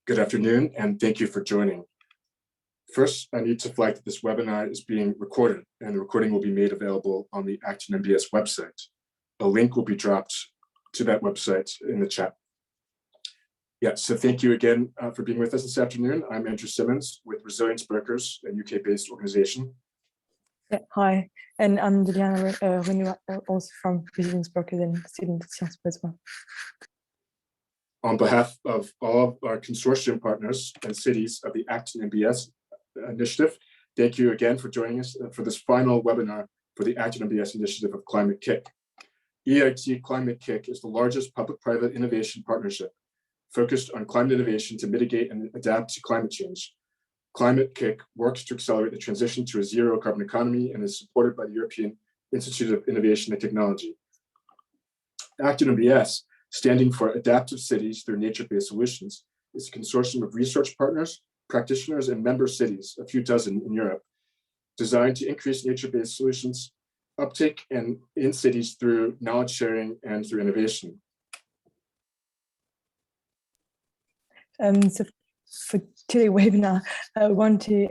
Good afternoon, and thank you for joining. First, I need to flag that this webinar is being recorded, and the recording will be made available on the Acton MBS website. A link will be dropped to that website in the chat. Yeah, so thank you again for being with us this afternoon. I'm Andrew Simmons with Resilience Brokers, a UK-based organization. Yeah, hi, and I'm Juliana Renew, also from Resilience Brokers and student at Sciences Po as well. On behalf of all of our consortium partners and cities of the Acton MBS initiative, thank you again for joining us for this final webinar for the Acton MBS initiative of Climate Kick. EIT Climate Kick is the largest public-private innovation partnership focused on climate innovation to mitigate and adapt to climate change. Climate Kick works to accelerate the transition to a zero carbon economy and is supported by the European Institute of Innovation and Technology. Acton MBS, standing for Adaptive Cities Through Nature-Based Solutions, is a consortium of research partners, practitioners, and member cities, a few dozen in Europe, designed to increase nature-based solutions uptake and in cities through knowledge sharing and through innovation. So for today's webinar, I want to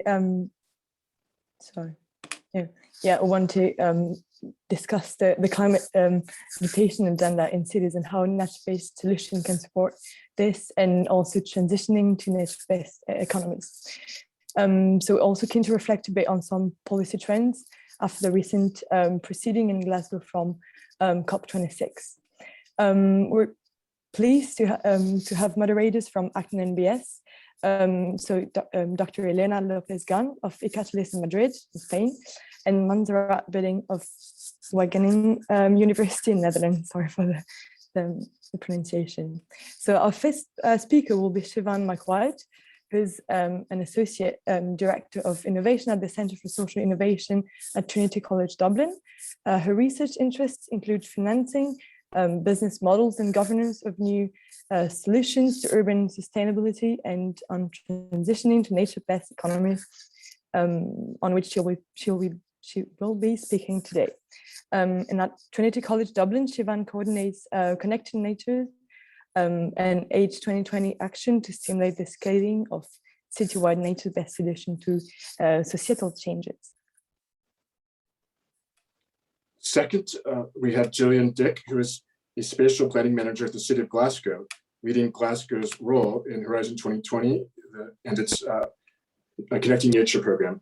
discuss the climate adaptation agenda in cities and how nature-based solutions can support this, and also transitioning to nature-based economies. So also keen to reflect a bit on some policy trends after the recent proceeding in Glasgow from COP26. We're pleased to have moderators from Acton NBS. So Dr. Elena Lopez-Gan of Icatelis in Madrid, in Spain, and Montserrat Bidding of Wageningen University in Netherlands. Sorry for the pronunciation. So our first speaker will be Siobhan McWhite, who's an Associate Director of Innovation at the Centre for Social Innovation at Trinity College Dublin. Her research interests include financing, business models and governance of new solutions to urban sustainability, and on transitioning to nature-based economies, on which she will be speaking today. And at Trinity College Dublin, Siobhan coordinates Connecting Nature and Age 2020 action to stimulate the scaling of citywide nature-based solution to societal changes. Second, we have Gillian Dick, who is a spatial planning manager at the City of Glasgow, leading Glasgow's role in Horizon 2020 and its Connecting Nature program.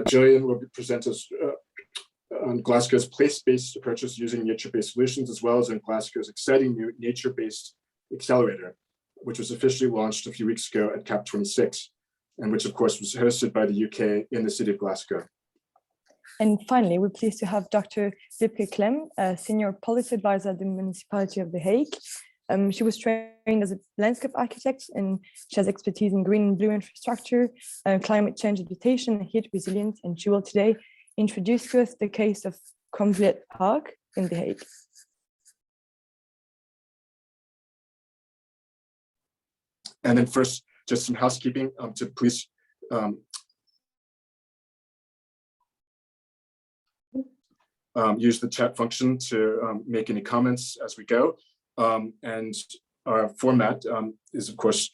Gillian will present us on Glasgow's place-based approaches using nature-based solutions, as well as on Glasgow's exciting new nature-based accelerator, which was officially launched a few weeks ago at COP26, and which of course was hosted by the UK in the City of Glasgow. And finally, we're pleased to have Dr. Wipke Clem, a senior policy advisor at the Municipality of The Hague. She was trained as a landscape architect, and she has expertise in green and blue infrastructure, climate change adaptation, and heat resilience, and she will today introduce to us the case of Cromvliet Park in The Hague. And then first, just some housekeeping to please use the chat function to make any comments as we go. And our format is, of course,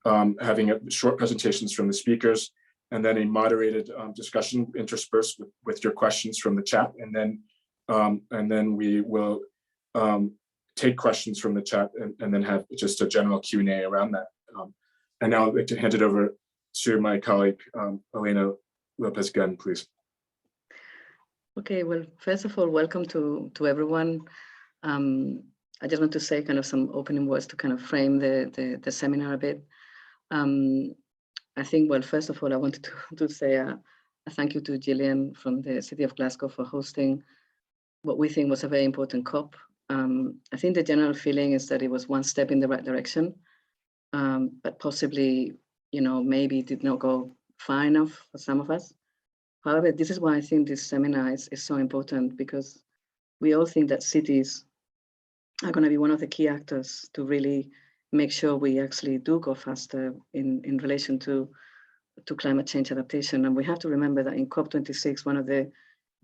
having short presentations from the speakers, and then a moderated discussion interspersed with your questions from the chat. And then we will take questions from the chat and then have just a general Q&A around that. And now I'd like to hand it over to my colleague, Elena Lopez-Gan, please. Okay, well, first of all, welcome to everyone. I just want to say kind of some opening words to kind of frame the seminar a bit. I think, well, first of all, I wanted to say a thank you to Gillian from the City of Glasgow for hosting what we think was a very important COP. I think the general feeling is that it was one step in the right direction, but possibly, maybe did not go far enough for some of us. However, this is why I think this seminar is so important, because we all think that cities are going to be one of the key actors to really make sure we actually do go faster in relation to climate change adaptation. And we have to remember that in COP26, one of the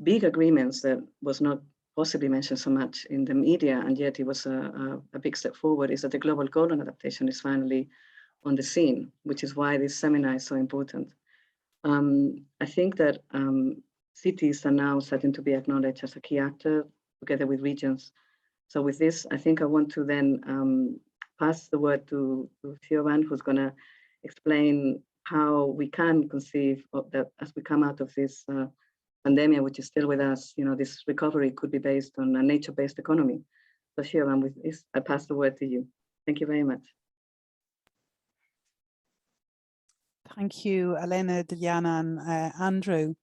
big agreements that was not possibly mentioned so much in the media, and yet it was a big step forward, is that the global goal on adaptation is finally on the scene, which is why this seminar is so important. I think that cities are now starting to be acknowledged as a key actor together with regions. So with this, I think I want to then pass the word to Siobhan, who's going to explain how we can conceive of that as we come out of this pandemic, which is still with us. You know, this recovery could be based on a nature-based economy. So Siobhan, with this, I pass the word to you. Thank you very much. Thank you, Elena, Diana, and Andrew.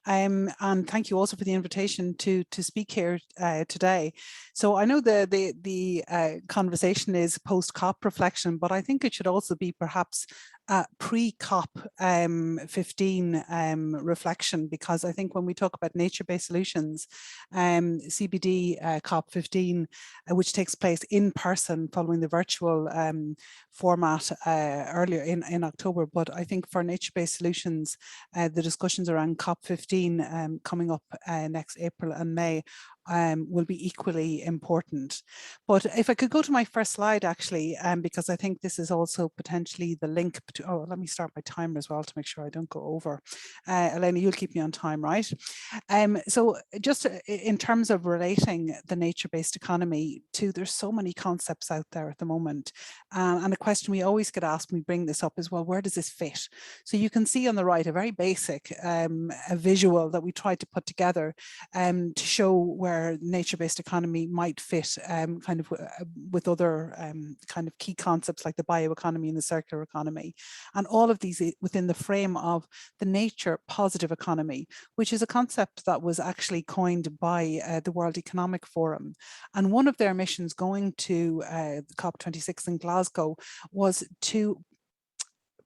And thank you also for the invitation to speak here today. So I know the conversation is post-COP reflection, but I think it should also be perhaps pre-COP 15 reflection, because I think when we talk about nature-based solutions, CBD COP 15, which takes place in person following the virtual format earlier in October, but I think for nature-based solutions, the discussions around COP 15 coming up next April and May will be equally important. But if I could go to my first slide, actually, because I think this is also potentially the link to, oh, let me start my timer as well to make sure I don't go over. Elena, you'll keep me on time, right? So just in terms of relating the nature-based economy to, there's so many concepts out there at the moment. And a question we always get asked when we bring this up is, well, where does this fit? So you can see on the right, a very basic a visual that we tried to put together to show where nature-based economy might fit kind of with other kind of key concepts like the bioeconomy and the circular economy. And all of these within the frame of the nature positive economy, which is a concept that was actually coined by the World Economic Forum. And one of their missions going to COP26 in Glasgow was to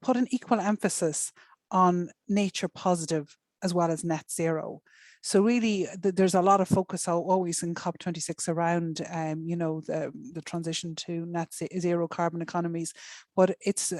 put an equal emphasis on nature positive as well as net zero. So really, there's a lot of focus always in COP26 around, you know, the transition to net zero carbon economies, but it's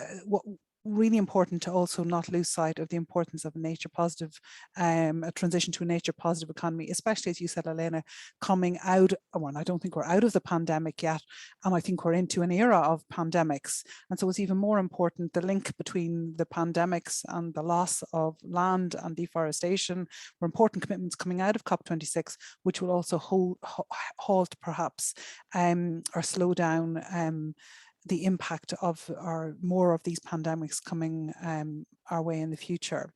really important to also not lose sight of the importance of a nature positive, a transition to a nature positive economy, especially as you said, Elena, coming out, well, I don't think we're out of the pandemic yet, and I think we're into an era of pandemics. And so it's even more important, the link between the pandemics and the loss of land and deforestation were important commitments coming out of COP26, which will also halt perhaps or slow down the impact of more of these pandemics coming our way in the future.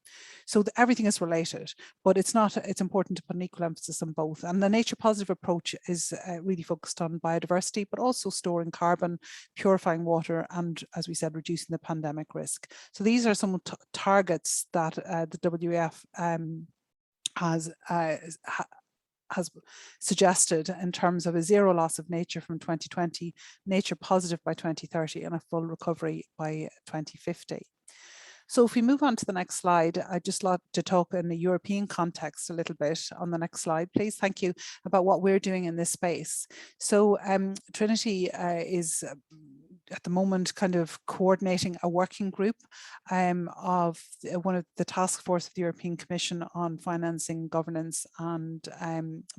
So everything is related, but it's important to put an equal emphasis on both. And the nature positive approach is really focused on biodiversity, but also storing carbon, purifying water, and as we said, reducing the pandemic risk. So these are some targets that the WEF has suggested in terms of a zero loss of nature from 2020, nature positive by 2030, and a full recovery by 2050. So if we move on to the next slide, I'd just like to talk in the European context a little bit on the next slide, please. Thank you, about what we're doing in this space. So Trinity is at the moment kind of coordinating a working group of one of the task force of the European Commission on financing, governance and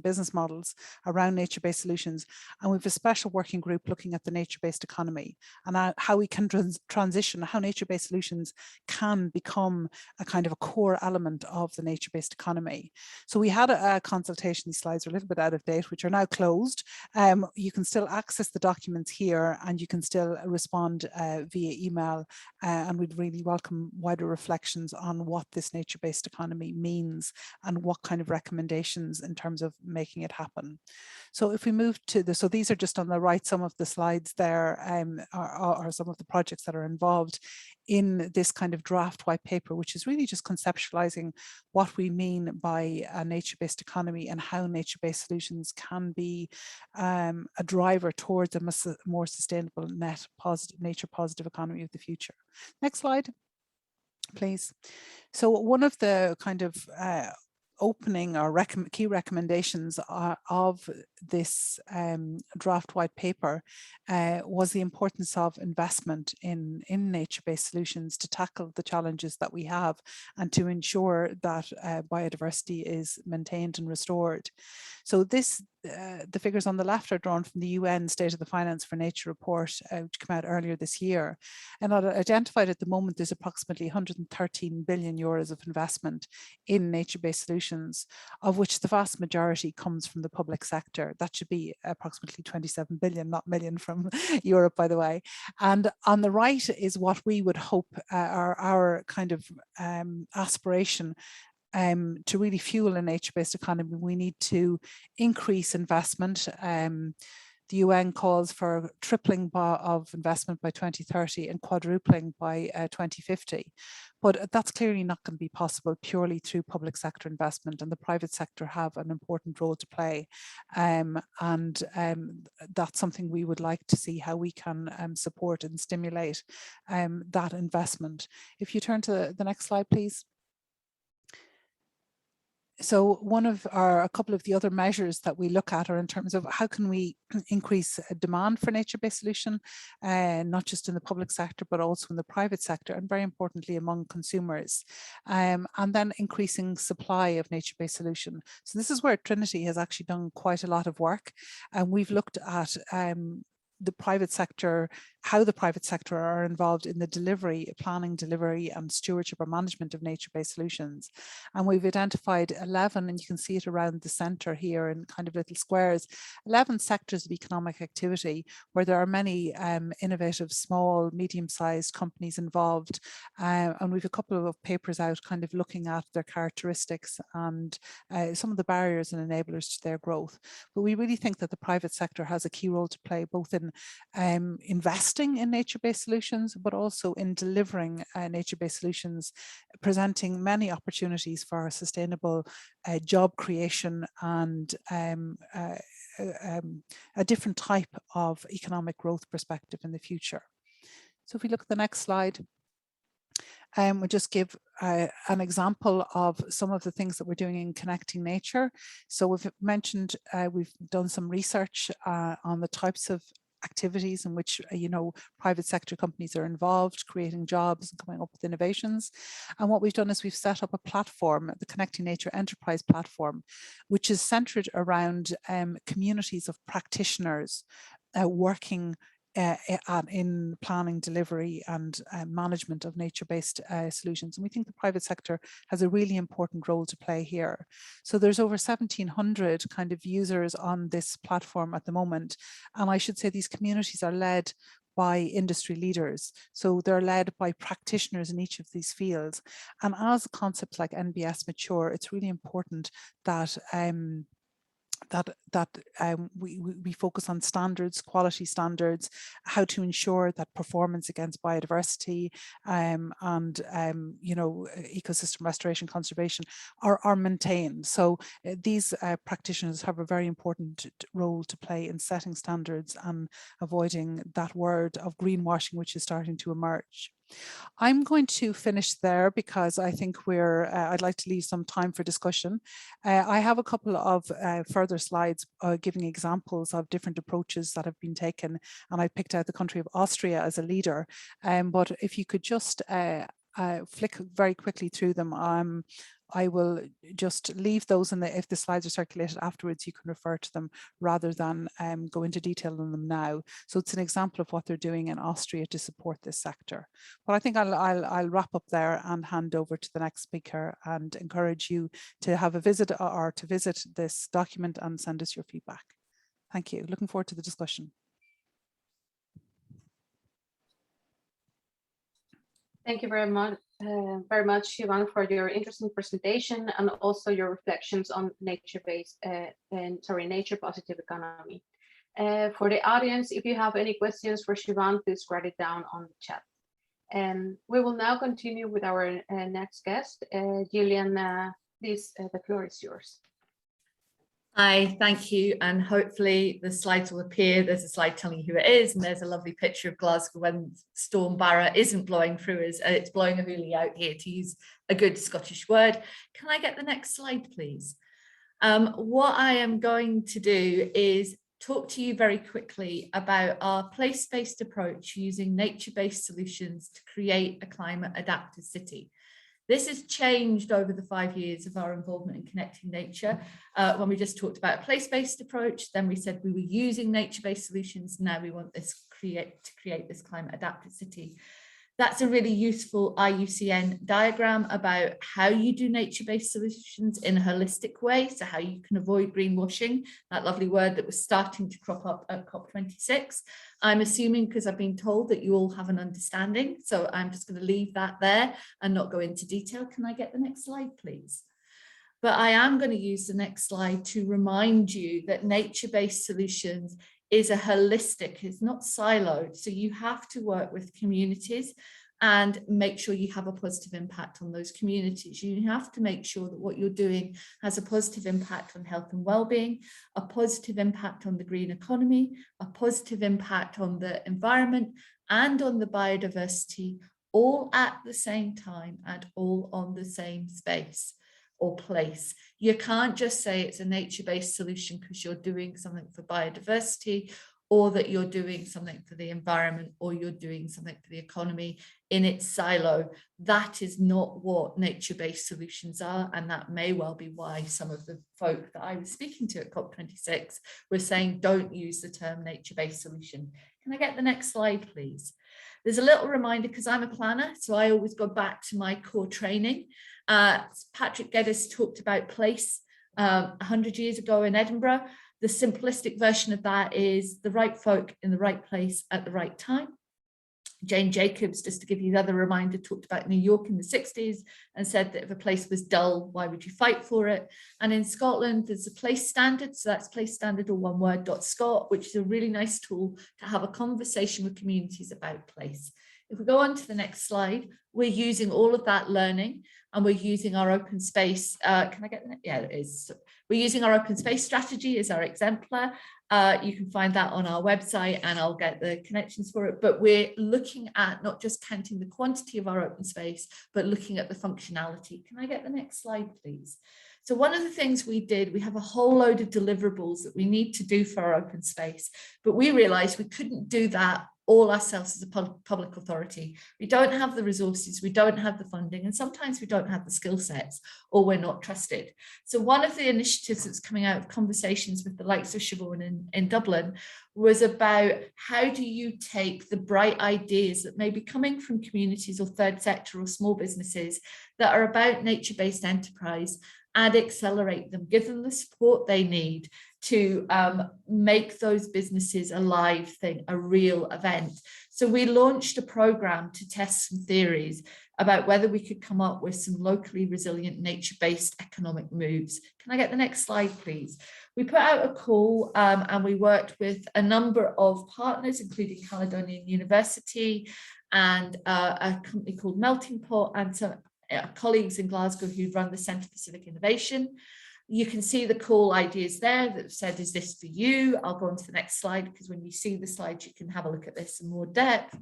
business models around nature-based solutions. And we have a special working group looking at the nature-based economy and how we can transition, how nature-based solutions can become a kind of a core element of the nature-based economy. So we had a consultation, these slides are a little bit out of date, which are now closed. You can still access the documents here and you can still respond via email, and we'd really welcome wider reflections on what this nature-based economy means and what kind of recommendations in terms of making it happen. So if we move to so these are just on the right, some of the slides there are some of the projects that are involved in this kind of draft white paper, which is really just conceptualizing what we mean by a nature-based economy and how nature-based solutions can be a driver towards a more sustainable net positive, nature positive economy of the future. Next slide, please. So one of the kind of opening or key recommendations of this draft white paper was the importance of investment in nature-based solutions to tackle the challenges that we have and to ensure that biodiversity is maintained and restored. So this the figures on the left are drawn from the UN State of the Finance for Nature report, which came out earlier this year. And identified at the moment, there's approximately 113 billion euros of investment in nature-based solutions, of which the vast majority comes from the public sector. That should be approximately 27 billion, not million, from Europe, by the way. And on the right is what we would hope our kind of aspiration to really fuel a nature-based economy. We need to increase investment. The UN calls for tripling of investment by 2030 and quadrupling by 2050. But that's clearly not going to be possible purely through public sector investment, and the private sector have an important role to play. That's something we would like to see how we can support and stimulate that investment. If you turn to the next slide, please. So a couple of the other measures that we look at are in terms of how can we increase demand for nature-based solution, not just in the public sector, but also in the private sector, and very importantly among consumers, and then increasing supply of nature-based solution. So this is where Trinity has actually done quite a lot of work, and we've looked at the private sector, how the private sector are involved in the delivery, planning, delivery and stewardship or management of nature-based solutions. And we've identified 11, and you can see it around the center here in kind of little squares, 11 sectors of economic activity where there are many innovative, small, medium-sized companies involved. And we've a couple of papers out kind of looking at their characteristics and some of the barriers and enablers to their growth. But we really think that the private sector has a key role to play, both in investing in nature-based solutions, but also in delivering nature-based solutions, presenting many opportunities for sustainable job creation and a different type of economic growth perspective in the future. So if we look at the next slide, we'll just give an example of some of the things that we're doing in connecting nature. So we've mentioned, we've done some research on the types of activities in which, private sector companies are involved, creating jobs and coming up with innovations. And what we've done is we've set up a platform, the Connecting Nature Enterprise Platform, which is centered around communities of practitioners working in planning, delivery and management of nature-based solutions. And we think the private sector has a really important role to play here. So there's over 1,700 kind of users on this platform at the moment. And I should say these communities are led by industry leaders. So they're led by practitioners in each of these fields. And as concepts like NBS mature, it's really important that we focus on standards, quality standards, how to ensure that performance against biodiversity and ecosystem restoration conservation are maintained. So these practitioners have a very important role to play in setting standards and avoiding that word of greenwashing, which is starting to emerge. I'm going to finish there because I think I'd like to leave some time for discussion. I have a couple of further slides giving examples of different approaches that have been taken, and I picked out the country of Austria as a leader. But if you could just flick very quickly through them, I will just leave those, and if the slides are circulated afterwards, you can refer to them rather than go into detail on them now. So it's an example of what they're doing in Austria to support this sector. But I think I'll wrap up there and hand over to the next speaker and encourage you to have a visit or to visit this document and send us your feedback. Thank you. Looking forward to the discussion. Thank you very much, Siobhan, for your interesting presentation and also your reflections on nature-based nature positive economy. For the audience, if you have any questions for Siobhan, please write it down on the chat. And we will now continue with our next guest, Gillian. Please, the floor is yours. Hi, thank you. And hopefully the slides will appear. There's a slide telling you who it is, and there's a lovely picture of Glasgow when Storm Barra isn't blowing through us. It's blowing a hoolie out here, to use a good Scottish word. Can I get the next slide, please? What I am going to do is talk to you very quickly about our place-based approach using nature-based solutions to create a climate adapted city. This has changed over the 5 years of our involvement in connecting nature. When we just talked about a place-based approach, then we said we were using nature-based solutions. Now we want this to create this climate adapted city. That's a really useful IUCN diagram about how you do nature-based solutions in a holistic way. So how you can avoid greenwashing, that lovely word that was starting to crop up at COP26. I'm assuming, because I've been told, that you all have an understanding. So I'm just going to leave that there and not go into detail. Can I get the next slide, please? But I am going to use the next slide to remind you that nature-based solutions is a holistic, it's not siloed. So you have to work with communities and make sure you have a positive impact on those communities. You have to make sure that what you're doing has a positive impact on health and well-being, a positive impact on the green economy, a positive impact on the environment and on the biodiversity, all at the same time and all on the same space or place. You can't just say it's a nature-based solution because you're doing something for biodiversity, or that you're doing something for the environment, or you're doing something for the economy in its silo. That is not what nature-based solutions are, and that may well be why some of the folk that I was speaking to at COP26 were saying don't use the term nature-based solution. Can I get the next slide, please? There's a little reminder, because I'm a planner, so I always go back to my core training. Patrick Geddes talked about place 100 years ago in Edinburgh. The simplistic version of that is the right folk in the right place at the right time. Jane Jacobs, just to give you the other reminder, talked about New York in the 60s and said that if a place was dull, why would you fight for it? And in Scotland, there's a place standard. So that's place standard or one word .scot, which is a really nice tool to have a conversation with communities about place. If we go on to the next slide, we're using all of that learning and we're using our open space. Can I get that? Yeah, it is. We're using our open space strategy as our exemplar. You can find that on our website and I'll get the connections for it. But we're looking at not just counting the quantity of our open space, but looking at the functionality. Can I get the next slide, please? So one of the things we did, we have a whole load of deliverables that we need to do for our open space, but we realized we couldn't do that all ourselves as a public authority. We don't have the resources, we don't have the funding, and sometimes we don't have the skill sets, or we're not trusted. So one of the initiatives that's coming out of conversations with the likes of Siobhan in Dublin was about how do you take the bright ideas that may be coming from communities or third sector or small businesses that are about nature-based enterprise and accelerate them, give them the support they need to make those businesses a live thing, a real event. So we launched a program to test some theories about whether we could come up with some locally resilient nature-based economic moves. Can I get the next slide, please? We put out a call and we worked with a number of partners, including Caledonian University and a company called Melting Pot and some colleagues in Glasgow who run the Centre for Civic Innovation. You can see the call ideas there that said, is this for you? I'll go on to the next slide because when you see the slide, you can have a look at this in more depth.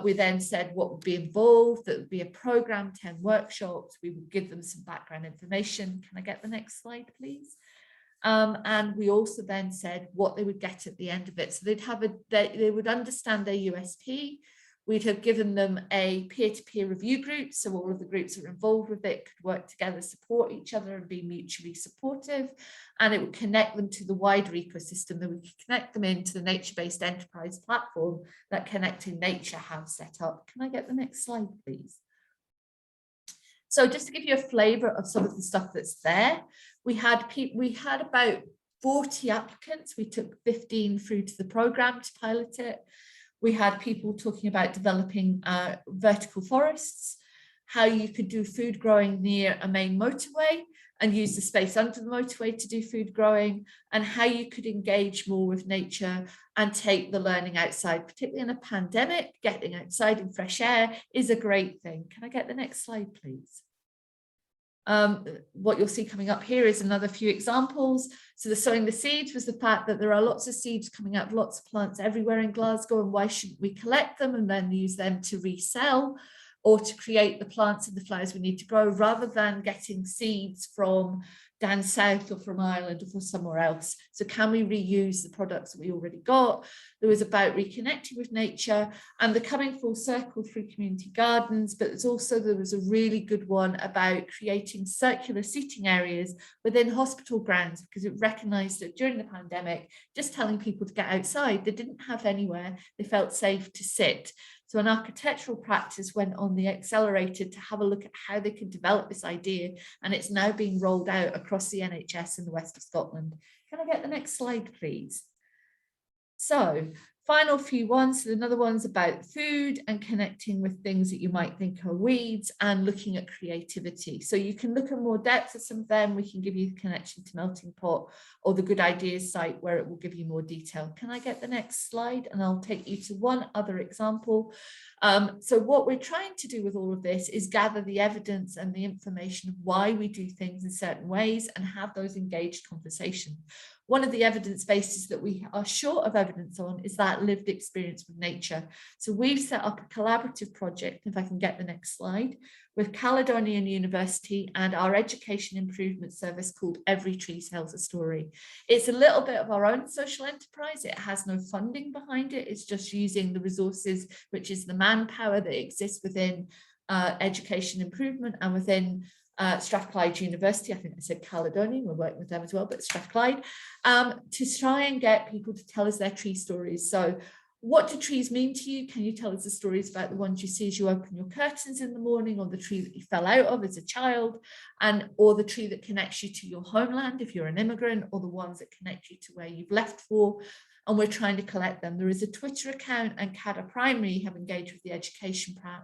We then said what would be involved. That would be a program, 10 workshops. We would give them some background information. Can I get the next slide, please? And we also then said what they would get at the end of it. So they'd have they would understand their USP. We'd have given them a peer-to-peer review group, so all of the groups that are involved with it could work together, support each other and be mutually supportive, and it would connect them to the wider ecosystem, that we could connect them into the nature-based enterprise platform that Connecting Nature have set up. Can I get the next slide, please? So just to give you a flavour of some of the stuff that's there, we had about 40 applicants. We took 15 through to the programme to pilot it. We had people talking about developing vertical forests, how you could do food growing near a main motorway and use the space under the motorway to do food growing, and how you could engage more with nature and take the learning outside, particularly in a pandemic. Getting outside in fresh air is a great thing. Can I get the next slide, please? What you'll see coming up here is another few examples. So the sowing the seeds was the fact that there are lots of seeds coming out of lots of plants everywhere in Glasgow, and why shouldn't we collect them and then use them to resell or to create the plants and the flowers we need to grow, rather than getting seeds from down south or from Ireland or from somewhere else. So can we reuse the products that we already got? There was about reconnecting with nature and the coming full circle through community gardens, but there was a really good one about creating circular seating areas within hospital grounds, because it recognised that during the pandemic, just telling people to get outside, they didn't have anywhere they felt safe to sit. So an architectural practice went on the accelerator to have a look at how they could develop this idea, and it's now being rolled out across the NHS in the west of Scotland. Can I get the next slide, please? So final few ones. So another one's about food and connecting with things that you might think are weeds and looking at creativity. So you can look at more depth at some of them. We can give you the connection to Melting Pot or the Good Ideas site where it will give you more detail. Can I get the next slide? And I'll take you to one other example. So what we're trying to do with all of this is gather the evidence and the information of why we do things in certain ways and have those engaged conversations. One of the evidence bases that we are short of evidence on is that lived experience with nature. So we've set up a collaborative project, if I can get the next slide, with Caledonian University and our education improvement service called Every Tree Tells a Story. It's a little bit of our own social enterprise. It has no funding behind it. It's just using the resources, which is the manpower that exists within education improvement and within Strathclyde University. I think I said Caledonian, we're working with them as well, but Strathclyde, to try and get people to tell us their tree stories. So what do trees mean to you? Can you tell us the stories about the ones you see as you open your curtains in the morning, or the tree that you fell out of as a child, or the tree that connects you to your homeland if you're an immigrant, or the ones that connect you to where you've left for? And we're trying to collect them. There is a Twitter account, and CADA Primary have engaged with the Education Pack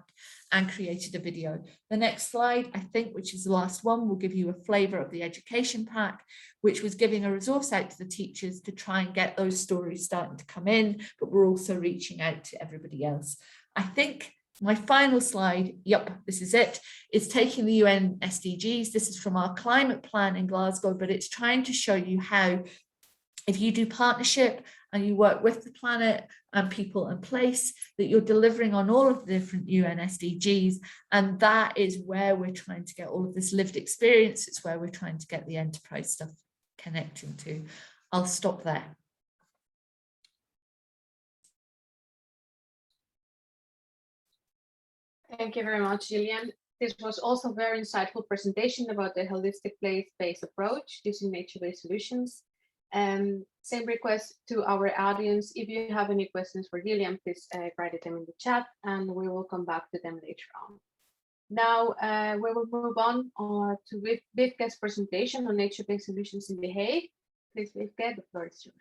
and created a video. The next slide, I think, which is the last one, will give you a flavour of the Education Pack, which was giving a resource out to the teachers to try and get those stories starting to come in, but we're also reaching out to everybody else. I think my final slide, yep, this is it, is taking the UN SDGs. This is from our climate plan in Glasgow, but it's trying to show you how, if you do partnership and you work with the planet and people and place, that you're delivering on all of the different UN SDGs. And that is where we're trying to get all of this lived experience. It's where we're trying to get the enterprise stuff connecting to. I'll stop there. Thank you very much, Gillian. This was also a very insightful presentation about the holistic place-based approach using nature-based solutions. Same request to our audience. If you have any questions for Gillian, please write them in the chat and we will come back to them later on. Now we will move on to Wivke's presentation on nature-based solutions in The Hague. Please, Wivke, the floor is yours.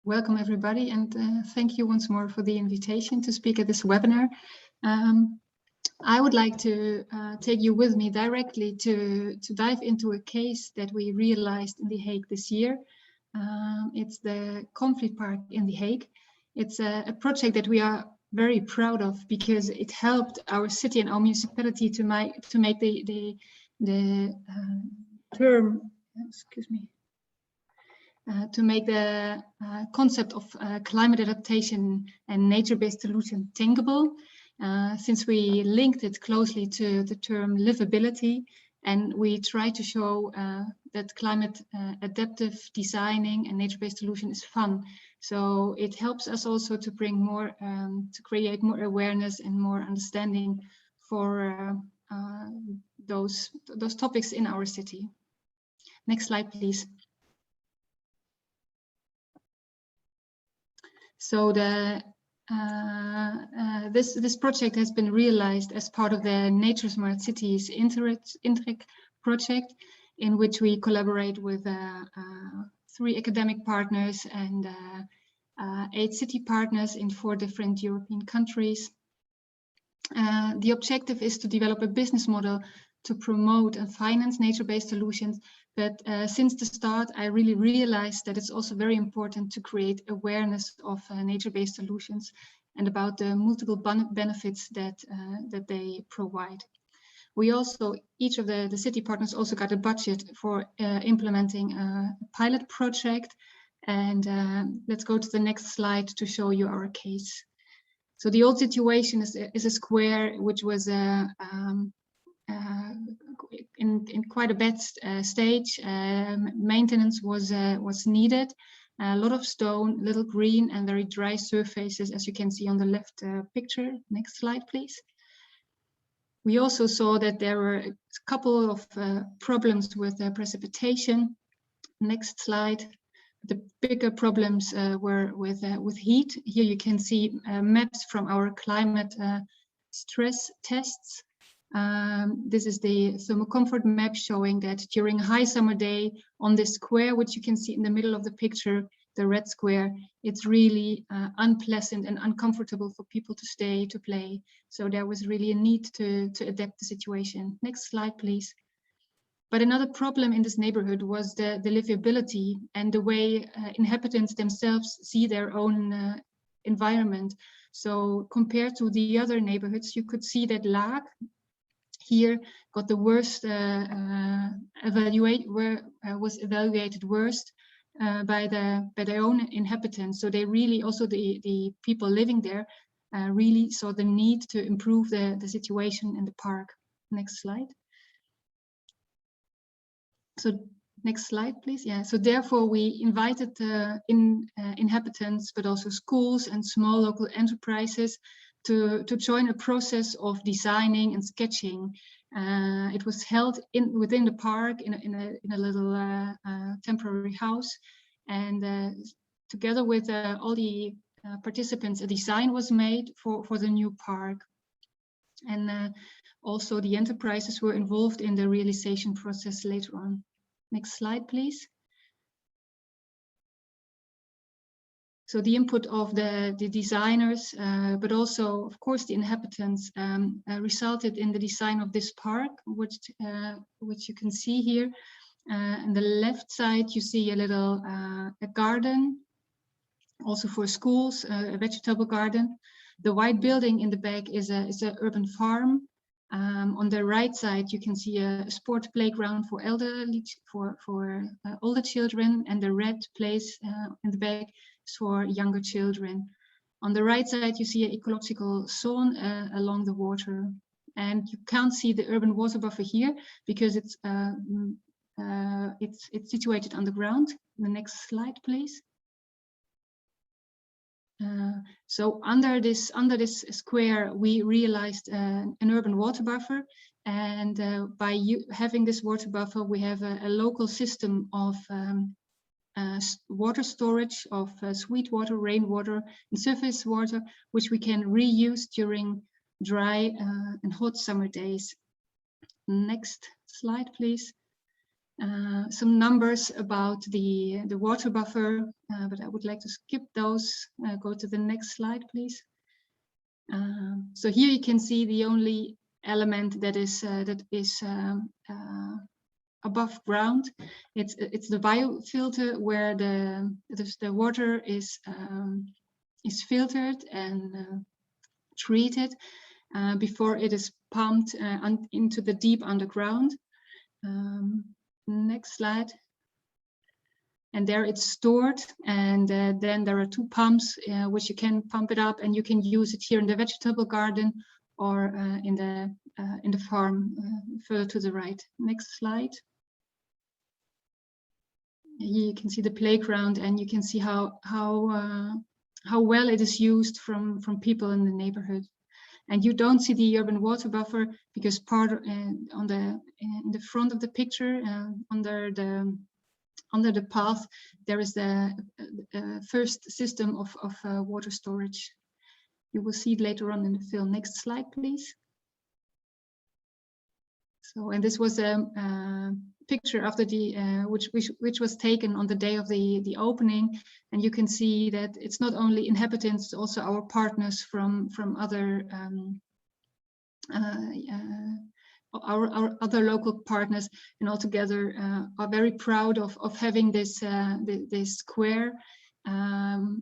Welcome everybody, and thank you once more for the invitation to speak at this webinar. I would like to take you with me directly to dive into a case that we realized in The Hague this year. It's the Conflict Park in The Hague. It's a project that we are very proud of because it helped our city and our municipality to make the term, excuse me, to make the concept of climate adaptation and nature-based solution tangible, since we linked it closely to the term livability, and we try to show that climate adaptive designing and nature-based solution is fun. So it helps us also to bring more, to create more awareness and more understanding for those topics in our city. Next slide, please. So this project has been realized as part of the Nature Smart Cities Interreg project, in which we collaborate with 3 academic partners and 8 city partners in 4 different European countries. The objective is to develop a business model to promote and finance nature-based solutions. But since the start, I really realized that it's also very important to create awareness of nature-based solutions and about the multiple benefits that they provide. We also, each of the city partners also got a budget for implementing a pilot project. And let's go to the next slide to show you our case. So the old situation is a square which was in quite a bad stage. Maintenance was needed. A lot of stone, little green and very dry surfaces, as you can see on the left picture. Next slide, please. We also saw that there were a couple of problems with precipitation. Next slide. The bigger problems were with heat. Here you can see maps from our climate stress tests. This is the thermocomfort map showing that during a high summer day on this square, which you can see in the middle of the picture, the red square, it's really unpleasant and uncomfortable for people to stay, to play. So there was really a need to adapt the situation. Next slide, please. But another problem in this neighborhood was the livability and the way inhabitants themselves see their own environment. So compared to the other neighborhoods, you could see that Laag here got the worst was evaluated worst by their own inhabitants. So they really, also the people living there, really saw the need to improve the situation in the park. Next slide. So next slide, please. Yeah. So therefore, we invited inhabitants, but also schools and small local enterprises to join a process of designing and sketching. It was held within the park in a little temporary house, and together with all the participants, a design was made for the new park. And also the enterprises were involved in the realization process later on. Next slide, please. So the input of the designers, but also, of course, the inhabitants resulted in the design of this park, which you can see here. On the left side, you see a little a garden, also for schools, a vegetable garden. The white building in the back is a urban farm. On the right side, you can see a sport playground for elderly, for older children, and the red place in the back is for younger children. On the right side, you see an ecological zone along the water, and you can't see the urban water buffer here because it's situated underground. The next slide, please. So under this square, we realized an urban water buffer, and by having this water buffer, we have a local system of water storage of sweet water, rainwater, and surface water, which we can reuse during dry and hot summer days. Next slide, please. Some numbers about the water buffer, but I would like to skip those. Go to the next slide, please. So here you can see the only element that is above ground. It's the biofilter, where the water is filtered and treated before it is pumped into the deep underground. Next slide. And there it's stored, and then there are two pumps which you can pump it up, and you can use it here in the vegetable garden or in the farm further to the right. Next slide. Here you can see the playground, and you can see how well it is used from people in the neighborhood. And you don't see the urban water buffer because in the front of the picture, under the path, there is the first system of water storage. You will see it later on in the film. Next slide, please. So, and this was a picture after which was taken on the day of the opening, and you can see that it's not only inhabitants, also our partners from other our other local partners, and altogether are very proud of having this square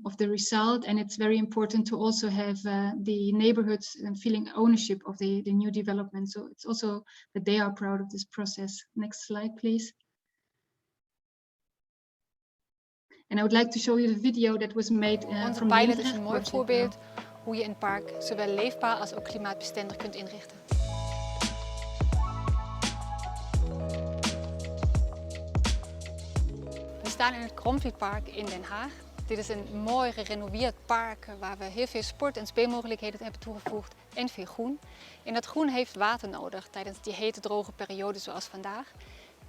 of the result. And it's very important to also have the neighborhoods feeling ownership of the new development. So it's also that they are proud of this process. Next slide, please. And I would like to show you the video that was made Onze from pilot the is een mooi project. voorbeeld hoe je een park zowel leefbaar als ook klimaatbestendig kunt inrichten. We staan in het Kromvlietpark in Den Haag. Dit is een mooi gerenoveerd park waar we heel veel sport- en speelmogelijkheden hebben toegevoegd en veel groen. En dat groen heeft water nodig tijdens die hete droge periode zoals vandaag.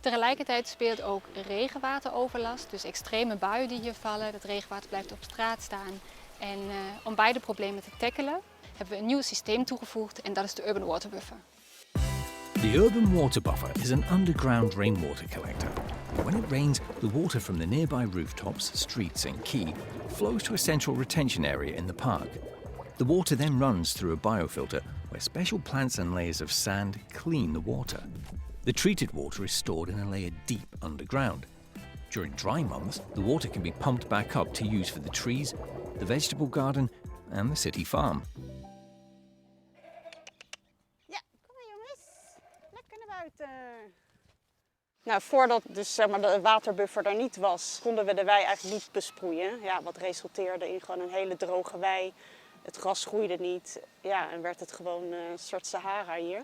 Tegelijkertijd speelt ook regenwateroverlast, dus extreme buien die hier vallen. Dat regenwater blijft op straat staan. En om beide problemen te tackelen hebben we een nieuw systeem toegevoegd en dat is de Urban Water Buffer. The Urban Water Buffer is an underground rainwater collector. When it rains, the water from the nearby rooftops, streets and quay flows to a central retention area in the park. The water then runs through a biofilter where special plants and layers of sand clean the water. The treated water is stored in a layer deep underground. During dry months, the water can be pumped back up to use for the trees, the vegetable garden and the city farm. Ja, kom maar jongens. Lekker naar buiten. Nou, voordat dus, zeg maar, de waterbuffer er niet was, konden we de wei eigenlijk niet besproeien. Ja, wat resulteerde in gewoon een hele droge wei. Het gras groeide niet. Ja, en werd het gewoon een soort Sahara hier.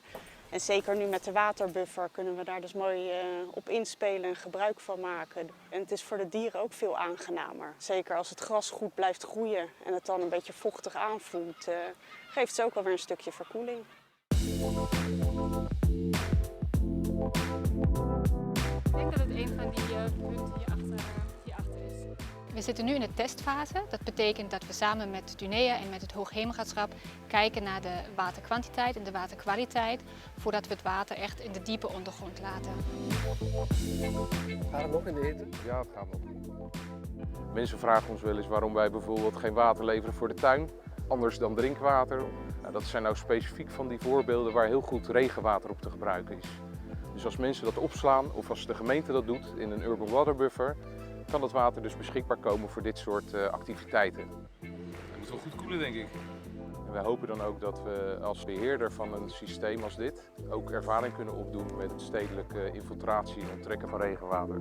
En zeker nu met de waterbuffer kunnen we daar dus mooi op inspelen en gebruik van maken. En het is voor de dieren ook veel aangenamer. Zeker als het gras goed blijft groeien en het dan een beetje vochtig aanvoelt, geeft het ook wel weer een stukje verkoeling. Ik denk dat het een van die punten hierachter is. We zitten nu in de testfase. Dat betekent dat we samen met Dunea en met het Hoogheemraadschap kijken naar de waterkwantiteit en de waterkwaliteit voordat we het water echt in de diepe ondergrond laten. Gaat het nog in de hitte? Ja, het gaat nog. Mensen vragen ons wel eens waarom wij bijvoorbeeld geen water leveren voor de tuin, anders dan drinkwater. Nou, dat zijn nou specifiek van die voorbeelden waar heel goed regenwater op te gebruiken is. Dus als mensen dat opslaan of als de gemeente dat doet in een urban water buffer, kan het water dus beschikbaar komen voor dit soort activiteiten. Het moet wel goed koelen, denk ik. En wij hopen dan ook dat we als beheerder van een systeem als dit ook ervaring kunnen opdoen met het stedelijke infiltratie en onttrekken van regenwater.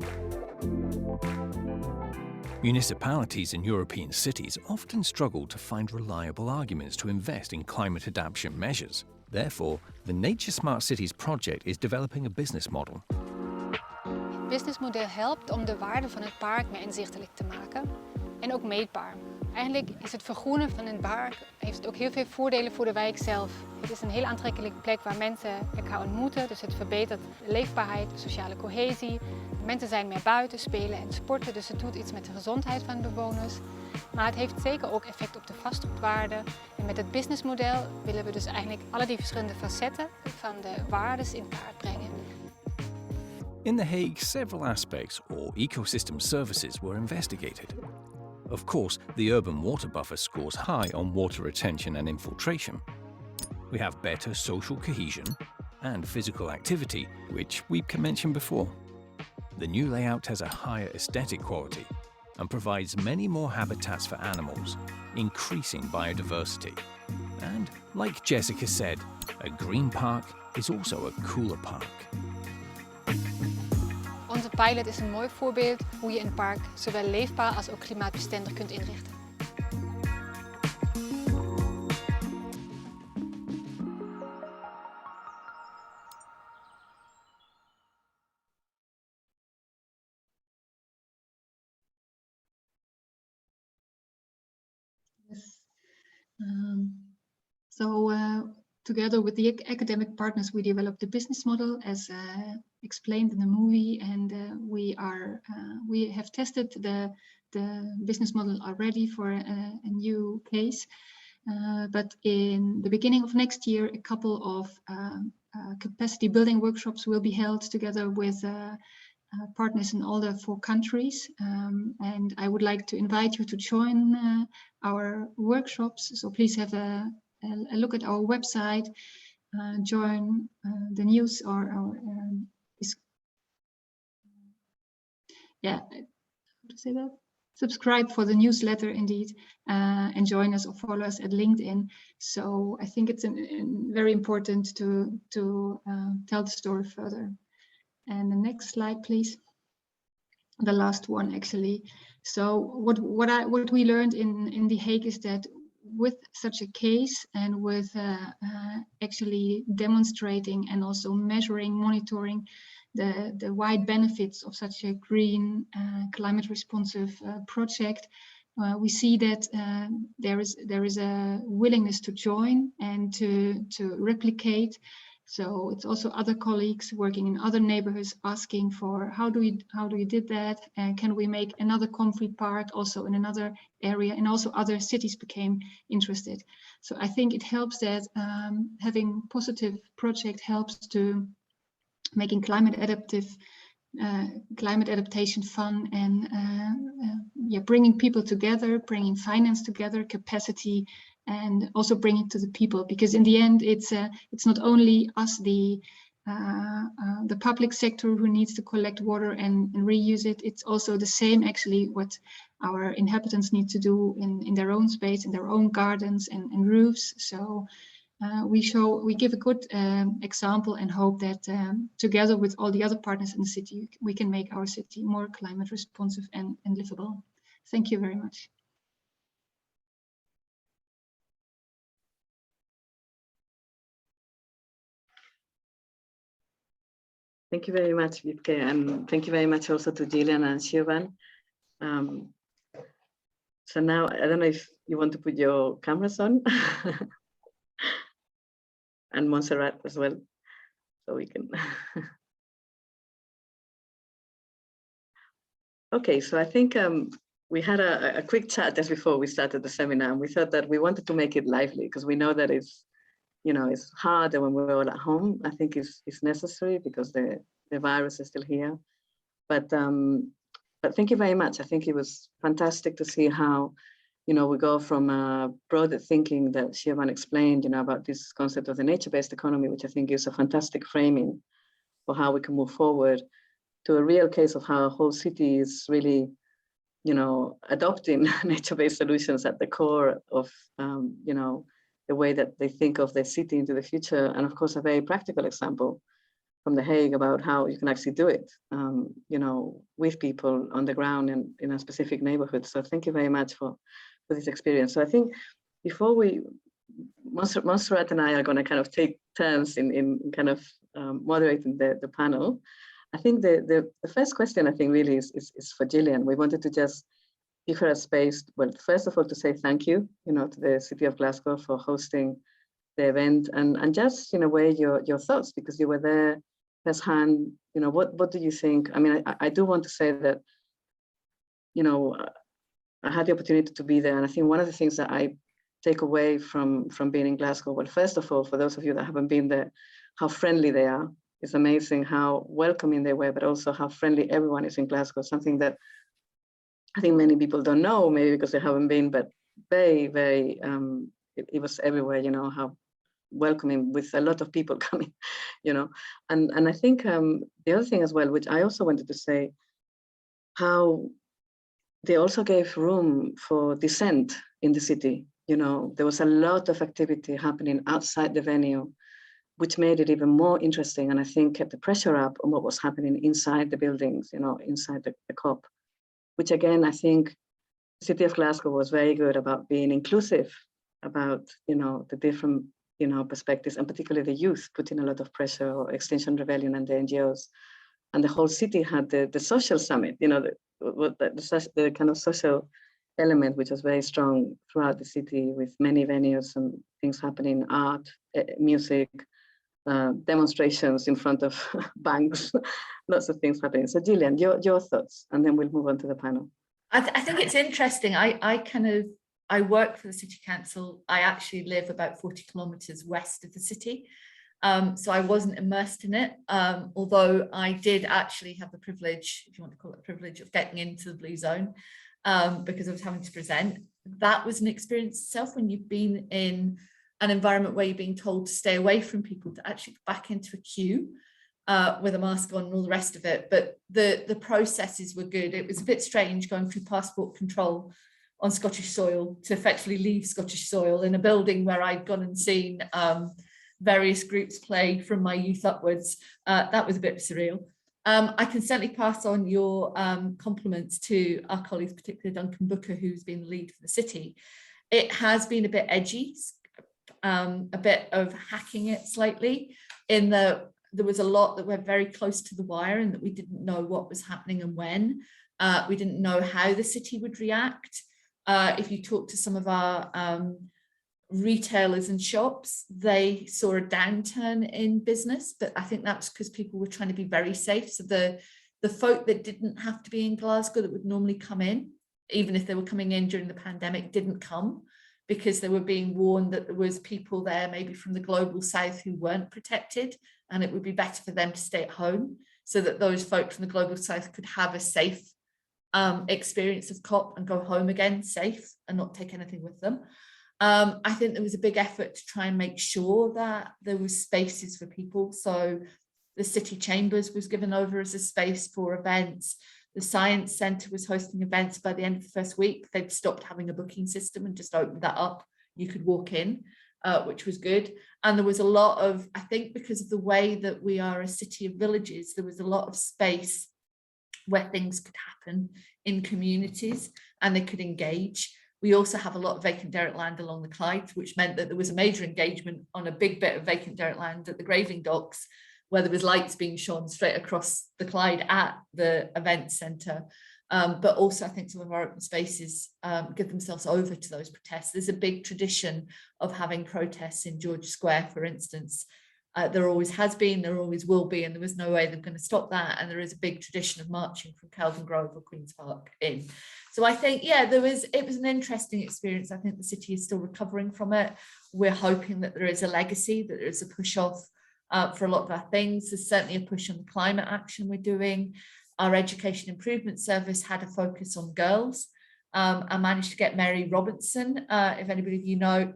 Municipalities in European cities often struggle to find reliable arguments to invest in climate adaptation measures. Therefore, the Nature Smart Cities project is developing a business model. Het businessmodel helpt om de waarde van het park meer inzichtelijk te maken en ook meetbaar. Eigenlijk is het vergroenen van een park heeft het ook heel veel voordelen voor de wijk zelf. Het is een heel aantrekkelijke plek waar mensen elkaar ontmoeten, dus het verbetert de leefbaarheid, de sociale cohesie. Mensen zijn meer buiten spelen en sporten, dus het doet iets met de gezondheid van de bewoners. Maar het heeft zeker ook effect op de vastgoedwaarde. En met het businessmodel willen we dus eigenlijk alle die verschillende facetten van de waardes in kaart brengen. In The Hague, several aspects or ecosystem services were investigated. Of course, the urban water buffer scores high on water retention and infiltration. We have better social cohesion and physical activity, which we mentioned before. The new layout has a higher aesthetic quality and provides many more habitats for animals, increasing biodiversity. And like Jessica said, a green park is also a cooler park. Onze pilot is een mooi voorbeeld hoe je een park zowel leefbaar als ook klimaatbestendig kunt inrichten. Together with the academic partners, we developed the business model as explained in the movie, and we have tested the business model already for a new case. But in the beginning of next year, a couple of capacity building workshops will be held together with partners in all the 4 countries. And I would like to invite you to join our workshops. So please have a look at our website, join the news or how to say that? Subscribe for the newsletter indeed, and join us or follow us at LinkedIn. So I think it's very important to tell the story further. And the next slide, please. The last one, actually. So what we learned in The Hague is that with such a case and with actually demonstrating and also measuring, monitoring the wide benefits of such a green, climate responsive project, we see that there is a willingness to join and to replicate. So it's also other colleagues working in other neighborhoods asking for how do you did that, and can we make another concrete park also in another area, and also other cities became interested. So I think it helps that having positive project helps to making climate adaptation fun, and bringing people together, bringing finance together, capacity, and also bring it to the people, because in the end it's not only us, the public sector, who needs to collect water and reuse it. It's also the same actually what our inhabitants need to do in their own space, in their own gardens and roofs. So we give a good example, and hope that together with all the other partners in the city, we can make our city more climate responsive and livable. Thank you very much. Thank you very much, Wiebke, and thank you very much also to Gillian and Siobhan. So now, I don't know if you want to put your cameras on, and Montserrat as well, so we can. Okay, so I think we had a quick chat just before we started the seminar, and we thought that we wanted to make it lively, because we know that it's hard, and when we're all at home, I think it's necessary, because the virus is still here. But thank you very much. I think it was fantastic to see how, we go from broader thinking that Siobhan explained, about this concept of the nature-based economy, which I think is a fantastic framing for how we can move forward, to a real case of how a whole city is really, adopting nature-based solutions at the core of, the way that they think of their city into the future. And of course, a very practical example from The Hague about how you can actually do it, with people on the ground in a specific neighborhood. So thank you very much for this experience. So I think before Montserrat and I are going to kind of take turns in kind of moderating the panel. I think the first question, I think, really is for Gillian. We wanted to just give her a space, well, first of all, to say thank you, to the City of Glasgow for hosting the event, and just in a way your thoughts, because you were there firsthand. What do you think? I mean, I do want to say that, I had the opportunity to be there, and I think one of the things that I take away from being in Glasgow, well, first of all, for those of you that haven't been there, how friendly they are. It's amazing how welcoming they were, but also how friendly everyone is in Glasgow, something that I think many people don't know, maybe because they haven't been, but very, very, it was everywhere, how welcoming, with a lot of people coming, and I think the other thing as well, which I also wanted to say, how they also gave room for dissent in the city. There was a lot of activity happening outside the venue, which made it even more interesting, and I think kept the pressure up on what was happening inside the buildings, inside the COP, which again, I think the City of Glasgow was very good about being inclusive about, the different, perspectives, and particularly the youth, putting a lot of pressure, or Extinction Rebellion and the NGOs. And the whole city had the social summit, the kind of social element, which was very strong throughout the city, with many venues and things happening, art, music, demonstrations in front of banks, lots of things happening. So Gillian, your thoughts, and then we'll move on to the panel. I think it's interesting. I work for the City Council. I actually live about 40 kilometres west of the city. So I wasn't immersed in it, although I did actually have the privilege, if you want to call it a privilege, of getting into the blue zone, because I was having to present. That was an experience itself, when you've been in an environment where you're being told to stay away from people, to actually go back into a queue with a mask on and all the rest of it. But the processes were good. It was a bit strange going through passport control on Scottish soil to effectively leave Scottish soil in a building where I'd gone and seen various groups play from my youth upwards. That was a bit surreal. I can certainly pass on your compliments to our colleagues, particularly Duncan Booker, who's been the lead for the city. it has been a bit edgy, a bit of hacking it slightly, in the there was a lot that were very close to the wire and that we didn't know what was happening and when. We didn't know how the city would react. If you talk to some of our retailers and shops, they saw a downturn in business, but I think that's because people were trying to be very safe. So the folk that didn't have to be in Glasgow, that would normally come in, even if they were coming in during the pandemic, didn't come, because they were being warned that there was people there maybe from the global south who weren't protected, and it would be better for them to stay at home so that those folk from the global south could have a safe experience of COP and go home again safe and not take anything with them. I think there was a big effort to try and make sure that there was spaces for people. So the City Chambers was given over as a space for events. The Science Centre was hosting events. By the end of the first week, they'd stopped having a booking system and just opened that up. You could walk in, which was good. And there was a lot of, I think because of the way that we are a city of villages, there was a lot of space where things could happen in communities and they could engage. We also have a lot of vacant derelict land along the Clyde, which meant that there was a major engagement on a big bit of vacant derelict land at the graving docks, where there was lights being shone straight across the Clyde at the event centre. But also I think some of our open spaces give themselves over to those protests. There's a big tradition of having protests in George Square, for instance. There always has been, there always will be, and there was no way they're going to stop that. And there is a big tradition of marching from Kelvin Grove or Queen's Park in. So I think, yeah, it was an interesting experience. I think the city is still recovering from it. We're hoping that there is a legacy, that there is a push off for a lot of our things. There's certainly a push on the climate action we're doing. Our education improvement service had a focus on girls. I managed to get Mary Robinson, if anybody of you know,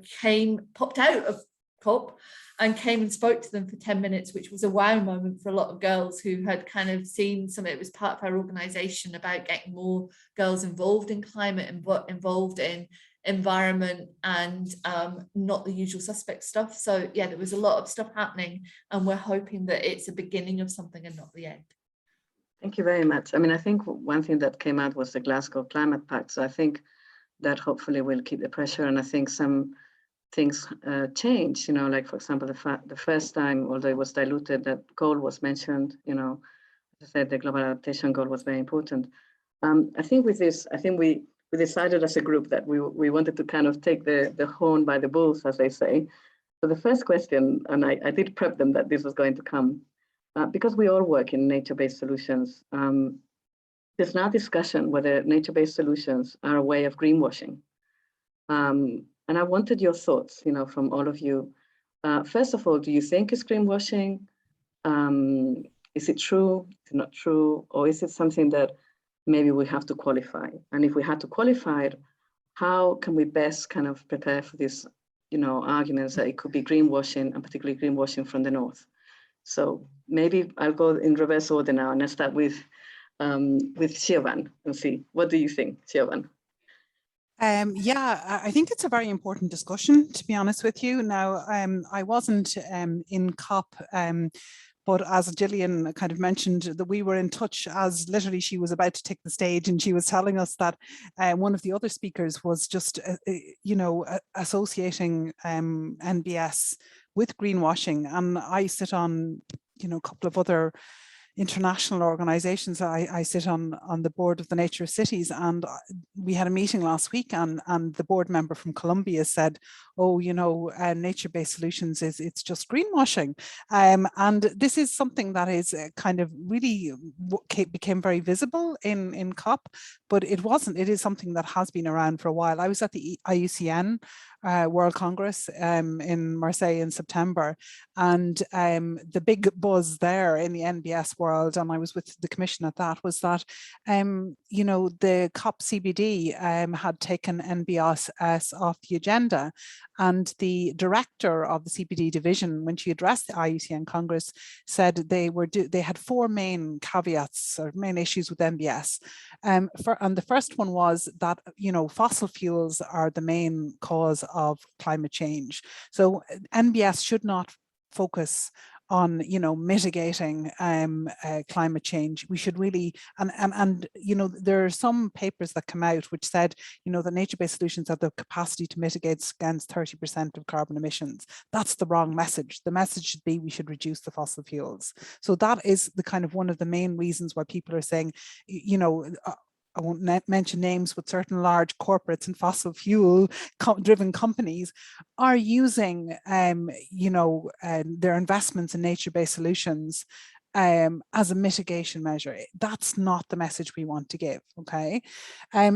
popped out of COP and came and spoke to them for 10 minutes, which was a wow moment for a lot of girls who had kind of seen some, it was part of our organisation about getting more girls involved in climate and involved in environment and not the usual suspect stuff. So yeah, there was a lot of stuff happening and we're hoping that it's a beginning of something and not the end. Thank you very much. I mean, I think one thing that came out was the Glasgow Climate Pact. So I think that hopefully will keep the pressure, and I think some things change, you know, like for example, the first time, although it was diluted, that goal was mentioned, you know, as I said, the global adaptation goal was very important. I think with this, I think we decided as a group that we wanted to kind of take the horn by the bulls, as they say. So the first question, and I did prep them that this was going to come, because we all work in nature-based solutions, there's now discussion whether nature-based solutions are a way of greenwashing. And I wanted your thoughts, you know, from all of you. First of all, do you think it's greenwashing? Is it true? Is it not true? Or is it something that maybe we have to qualify? And if we had to qualify it, how can we best kind of prepare for this, you know, arguments that it could be greenwashing, and particularly greenwashing from the north? So maybe I'll go in reverse order now, and I'll start with Siobhan and see, what do you think, Siobhan? Yeah, I think it's a very important discussion, to be honest with you. Now, I wasn't in COP, but as Gillian kind of mentioned, that we were in touch as literally she was about to take the stage, and she was telling us that one of the other speakers was just, you know, associating NBS with greenwashing. And I sit on, you know, a couple of other international organizations. I sit on the board of the Nature of Cities, and we had a meeting last week, and the board member from Colombia said, oh, you know, nature-based solutions it's just greenwashing. And this is something that is kind of really became very visible in COP, but it wasn't. It is something that has been around for a while. I was at the IUCN World Congress in Marseille in September, and the big buzz there in the NBS world, and I was with the commission at that, was that you know, the COP CBD had taken NBS off the agenda, and the director of the CBD division, when she addressed the IUCN Congress, said they had four main caveats or main issues with NBS. And the first one was that, you know, fossil fuels are the main cause of climate change. So NBS should not focus on, you know, mitigating climate change. We should really, and you know, there are some papers that come out which said, you know, that nature-based solutions have the capacity to mitigate against 30% of carbon emissions. That's the wrong message. The message should be we should reduce the fossil fuels. So that is the kind of one of the main reasons why people are saying, you know, I won't mention names, but certain large corporates and fossil fuel driven companies are using, you know, their investments in nature-based solutions as a mitigation measure. That's not the message we want to give, okay?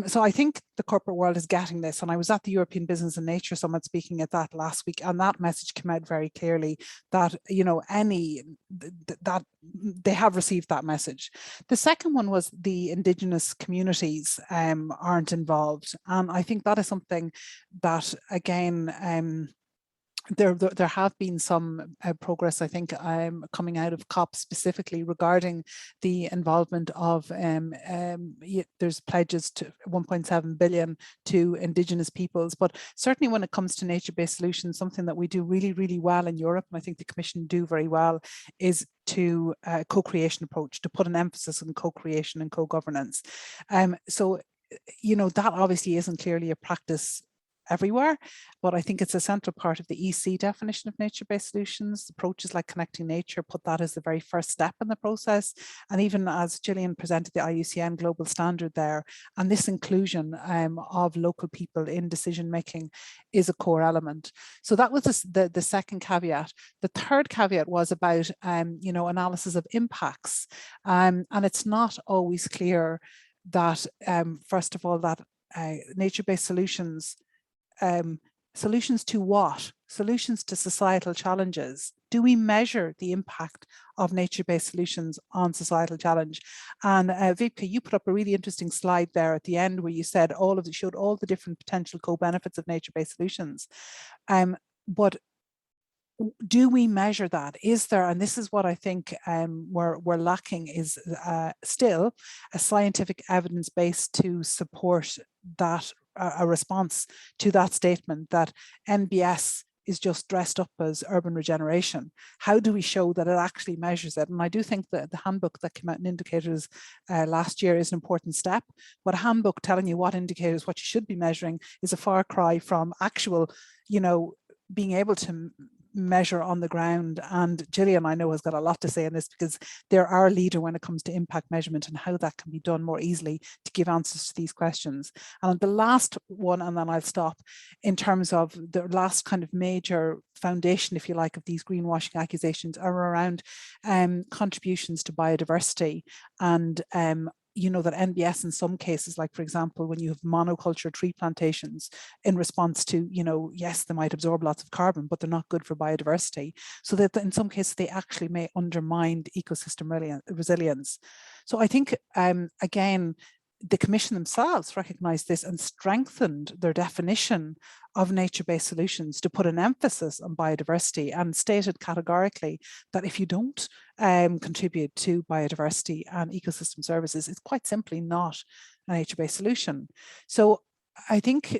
So I think the corporate world is getting this, and I was at the European Business and Nature Summit speaking at that last week, and that message came out very clearly that, you know, that they have received that message. The second one was the indigenous communities aren't involved, and I think that is something that, again, there have been some progress, I think, coming out of COP specifically regarding the involvement of, there's pledges to 1.7 billion to Indigenous peoples, but certainly when it comes to nature-based solutions, something that we do really, really well in Europe, and I think the Commission do very well, is to co-creation approach, to put an emphasis on co-creation and co-governance. So, you know, that obviously isn't clearly a practice everywhere, but I think it's a central part of the EC definition of nature-based solutions. Approaches like Connecting Nature put that as the very first step in the process. And even as Gillian presented the IUCN global standard there, and this inclusion of local people in decision-making is a core element. So that was the second caveat. The third caveat was about, you know, analysis of impacts. And it's not always clear that, first of all, that nature-based solutions, solutions to what? Solutions to societal challenges. Do we measure the impact of nature-based solutions on societal challenge? And Vibke, you put up a really interesting slide there at the end where you said showed all the different potential co-benefits of nature-based solutions. But do we measure that? Is there, and this is what I think we're lacking, is still a scientific evidence base to support that, a response to that statement that NBS is just dressed up as urban regeneration. How do we show that it actually measures it? And I do think that the handbook that came out in indicators last year is an important step. But a handbook telling you what indicators, what you should be measuring, is a far cry from actual, you know, being able to measure on the ground. And Gillian, I know, has got a lot to say on this because they're our leader when it comes to impact measurement and how that can be done more easily to give answers to these questions. And the last one, and then I'll stop, in terms of the last kind of major foundation, if you like, of these greenwashing accusations are around contributions to biodiversity. And you know, that NBS in some cases, like for example, when you have monoculture tree plantations in response to, you know, yes, they might absorb lots of carbon, but they're not good for biodiversity. So that in some cases, they actually may undermine ecosystem resilience. So I think, again, the Commission themselves recognised this and strengthened their definition of nature-based solutions to put an emphasis on biodiversity, and stated categorically that if you don't contribute to biodiversity and ecosystem services, it's quite simply not a nature-based solution. So I think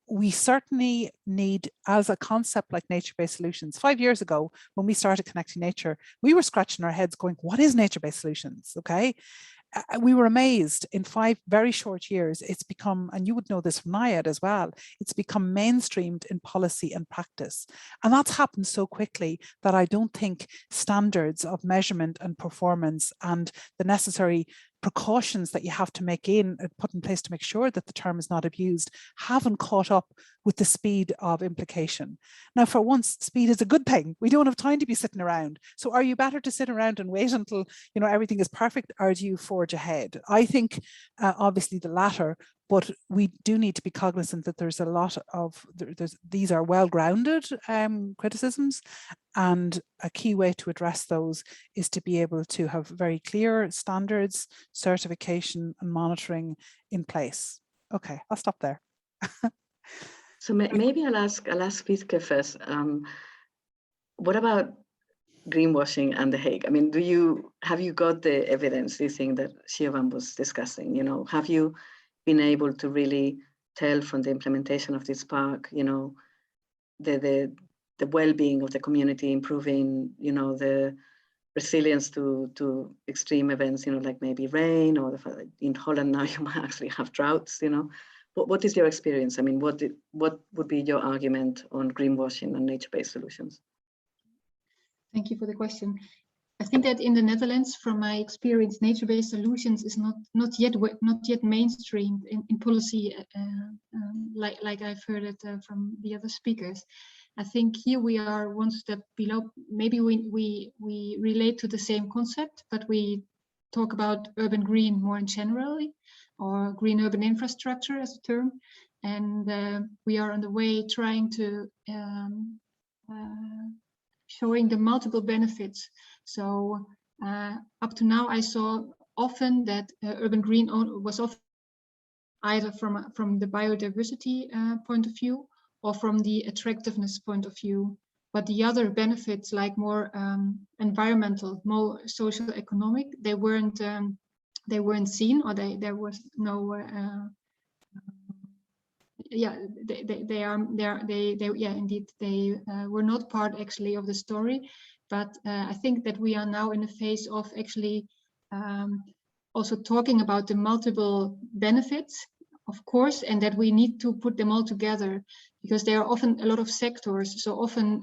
we certainly need, as a concept like nature-based solutions, 5 years ago, when we started Connecting Nature, we were scratching our heads going, what is nature-based solutions? Okay. We were amazed in 5 very short years. It's become, and you would know this from NIAID as well, it's become mainstreamed in policy and practice. And that's happened so quickly that I don't think standards of measurement and performance and the necessary precautions that you have to put in place to make sure that the term is not abused haven't caught up with the speed of implication. Now, for once, speed is a good thing. We don't have time to be sitting around. So are you better to sit around and wait until, you know, everything is perfect, or do you forge ahead? I think obviously the latter, but we do need to be cognizant that there's a lot of, these are well-grounded criticisms, and a key way to address those is to be able to have very clear standards, certification and monitoring in place. Okay, I'll stop there. So maybe I'll ask Vibke first. What about greenwashing and The Hague? I mean, have you got the evidence, the thing that Siobhan was discussing? You know, have you been able to really tell from the implementation of this park, you know, the the well-being of the community, improving, you know, the resilience to extreme events, you know, like maybe rain, or in Holland now you might actually have droughts, you know. What is your experience? I mean, what would be your argument on greenwashing and nature-based solutions? Thank you for the question. I think that in the Netherlands, from my experience, nature-based solutions is not yet mainstreamed in policy, like I've heard it from the other speakers. I think here we are one step below. Maybe we relate to the same concept, but we talk about urban green more in generally, or green urban infrastructure as a term. And we are on the way trying to showing the multiple benefits. So up to now, I saw often that urban green was often either from the biodiversity point of view, or from the attractiveness point of view. But the other benefits, like more environmental, more social economic, they weren't seen, or there was no they were not part actually of the story. But I think that we are now in a phase of actually also talking about the multiple benefits, of course, and that we need to put them all together, because there are often a lot of sectors. So often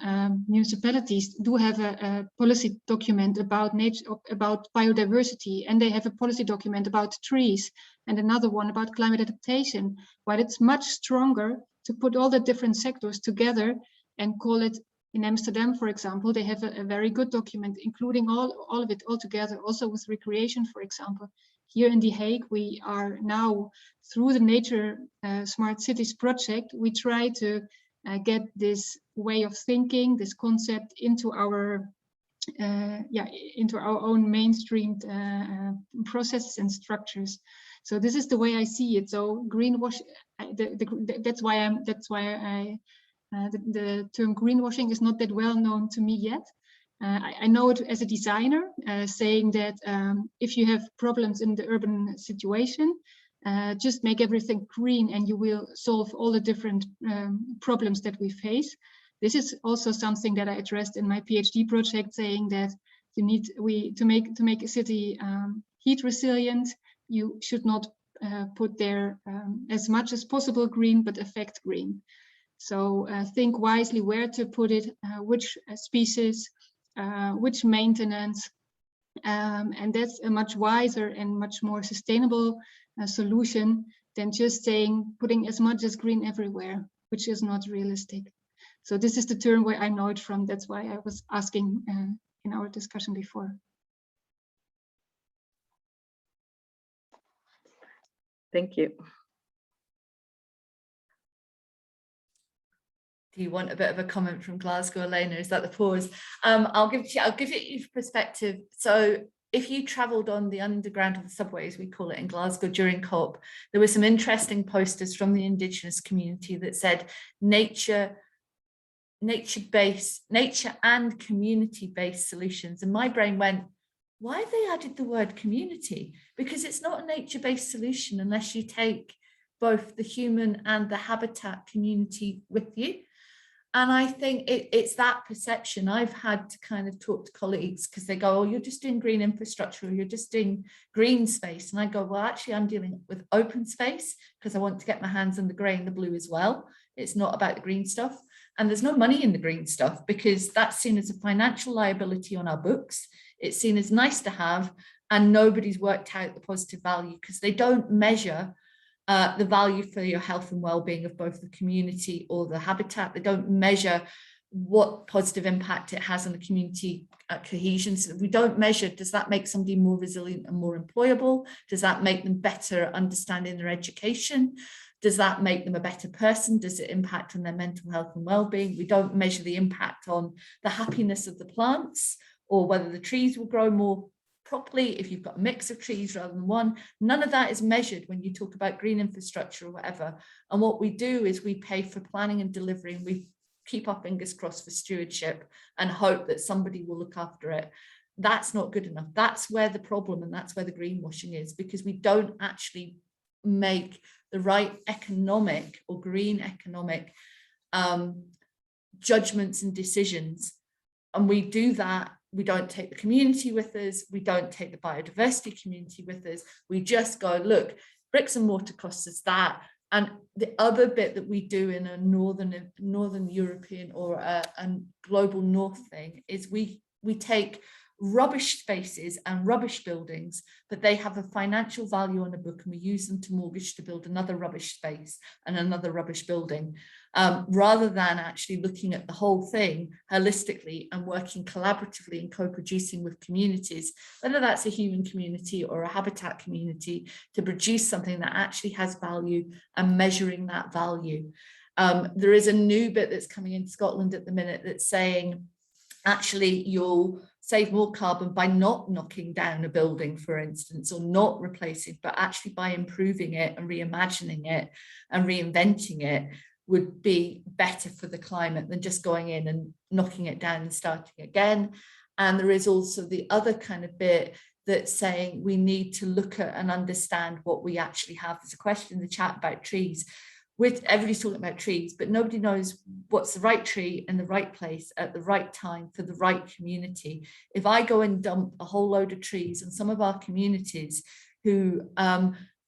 municipalities do have a policy document about nature, about biodiversity, and they have a policy document about trees, and another one about climate adaptation. But it's much stronger to put all the different sectors together and call it. In Amsterdam, for example, they have a very good document, including all of it all together, also with recreation, for example. Here in The Hague, we are now, through the Nature Smart Cities project, we try to get this way of thinking, this concept into our own mainstreamed processes and structures. So this is the way I see it. So greenwash, that's why the term greenwashing is not that well known to me yet. I know it as a designer, saying that if you have problems in the urban situation, just make everything green and you will solve all the different problems that we face. This is also something that I addressed in my PhD project, saying that to make a city heat resilient, you should not put there as much as possible green, but affect green. So think wisely where to put it, which species, which maintenance, and that's a much wiser and much more sustainable solution than just saying putting as much as green everywhere, which is not realistic. So this is the term where I know it from. That's why I was asking in our discussion before. Thank you. Do you want a bit of a comment from Glasgow, Elena? Is that the pause? I'll give you perspective. So if you travelled on the underground or the subways, we call it in Glasgow during COP, there were some interesting posters from the Indigenous community that said nature and community-based solutions. And my brain went, why have they added the word community? Because it's not a nature-based solution unless you take both the human and the habitat community with you. And I think it's that perception. I've had to kind of talk to colleagues because they go, oh, you're just doing green infrastructure, or you're just doing green space. And I go, well, actually, I'm dealing with open space because I want to get my hands on the grey and the blue as well. It's not about the green stuff. And there's no money in the green stuff because that's seen as a financial liability on our books. It's seen as nice to have, and nobody's worked out the positive value because they don't measure the value for your health and well-being of both the community or the habitat. They don't measure what positive impact it has on the community cohesion. So we don't measure, does that make somebody more resilient and more employable? Does that make them better understanding their education? Does that make them a better person? Does it impact on their mental health and well-being? We don't measure the impact on the happiness of the plants or whether the trees will grow more properly if you've got a mix of trees rather than one. None of that is measured when you talk about green infrastructure or whatever. And what we do is we pay for planning and delivery, and we keep our fingers crossed for stewardship and hope that somebody will look after it. That's not good enough. That's where the problem and that's where the greenwashing is, because we don't actually make the right economic or green economic judgments and decisions. And we do that. We don't take the community with us. We don't take the biodiversity community with us. We just go, look, bricks and mortar costs us that. And the other bit that we do in a northern European or a global north thing is we take rubbish spaces and rubbish buildings, but they have a financial value on a book, and we use them to mortgage to build another rubbish space and another rubbish building, rather than actually looking at the whole thing holistically and working collaboratively and co-producing with communities, whether that's a human community or a habitat community, to produce something that actually has value and measuring that value. There is a new bit that's coming in Scotland at the minute that's saying, actually, you'll save more carbon by not knocking down a building, for instance, or not replacing, but actually by improving it and reimagining it and reinventing it would be better for the climate than just going in and knocking it down and starting again. And there is also the other kind of bit that's saying we need to look at and understand what we actually have. There's a question in the chat about trees. Everybody's talking about trees, but nobody knows what's the right tree in the right place at the right time for the right community. If I go and dump a whole load of trees, and some of our communities who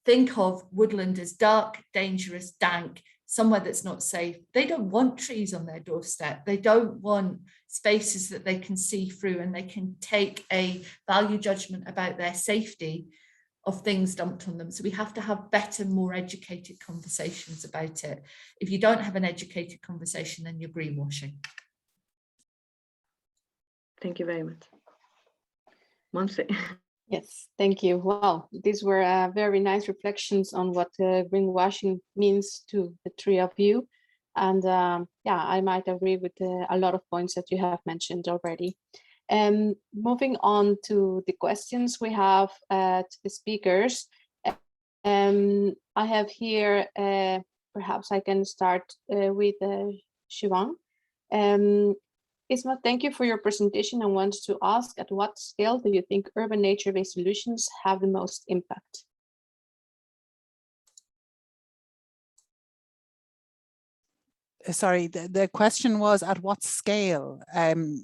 think of woodland as dark, dangerous, dank, somewhere that's not safe, they don't want trees on their doorstep. They don't want spaces that they can see through and they can take a value judgment about their safety of things dumped on them. So we have to have better, more educated conversations about it. If you don't have an educated conversation, then you're greenwashing. Thank you very much. Monse. Yes, thank you. Wow, these were very nice reflections on what greenwashing means to the three of you. And yeah, I might agree with a lot of points that you have mentioned already. Moving on to the questions we have to the speakers. I have here, perhaps I can start with Shivang. Isma, thank you for your presentation. I want to ask, at what scale do you think urban nature-based solutions have the most impact? Sorry, the question was, at what scale urban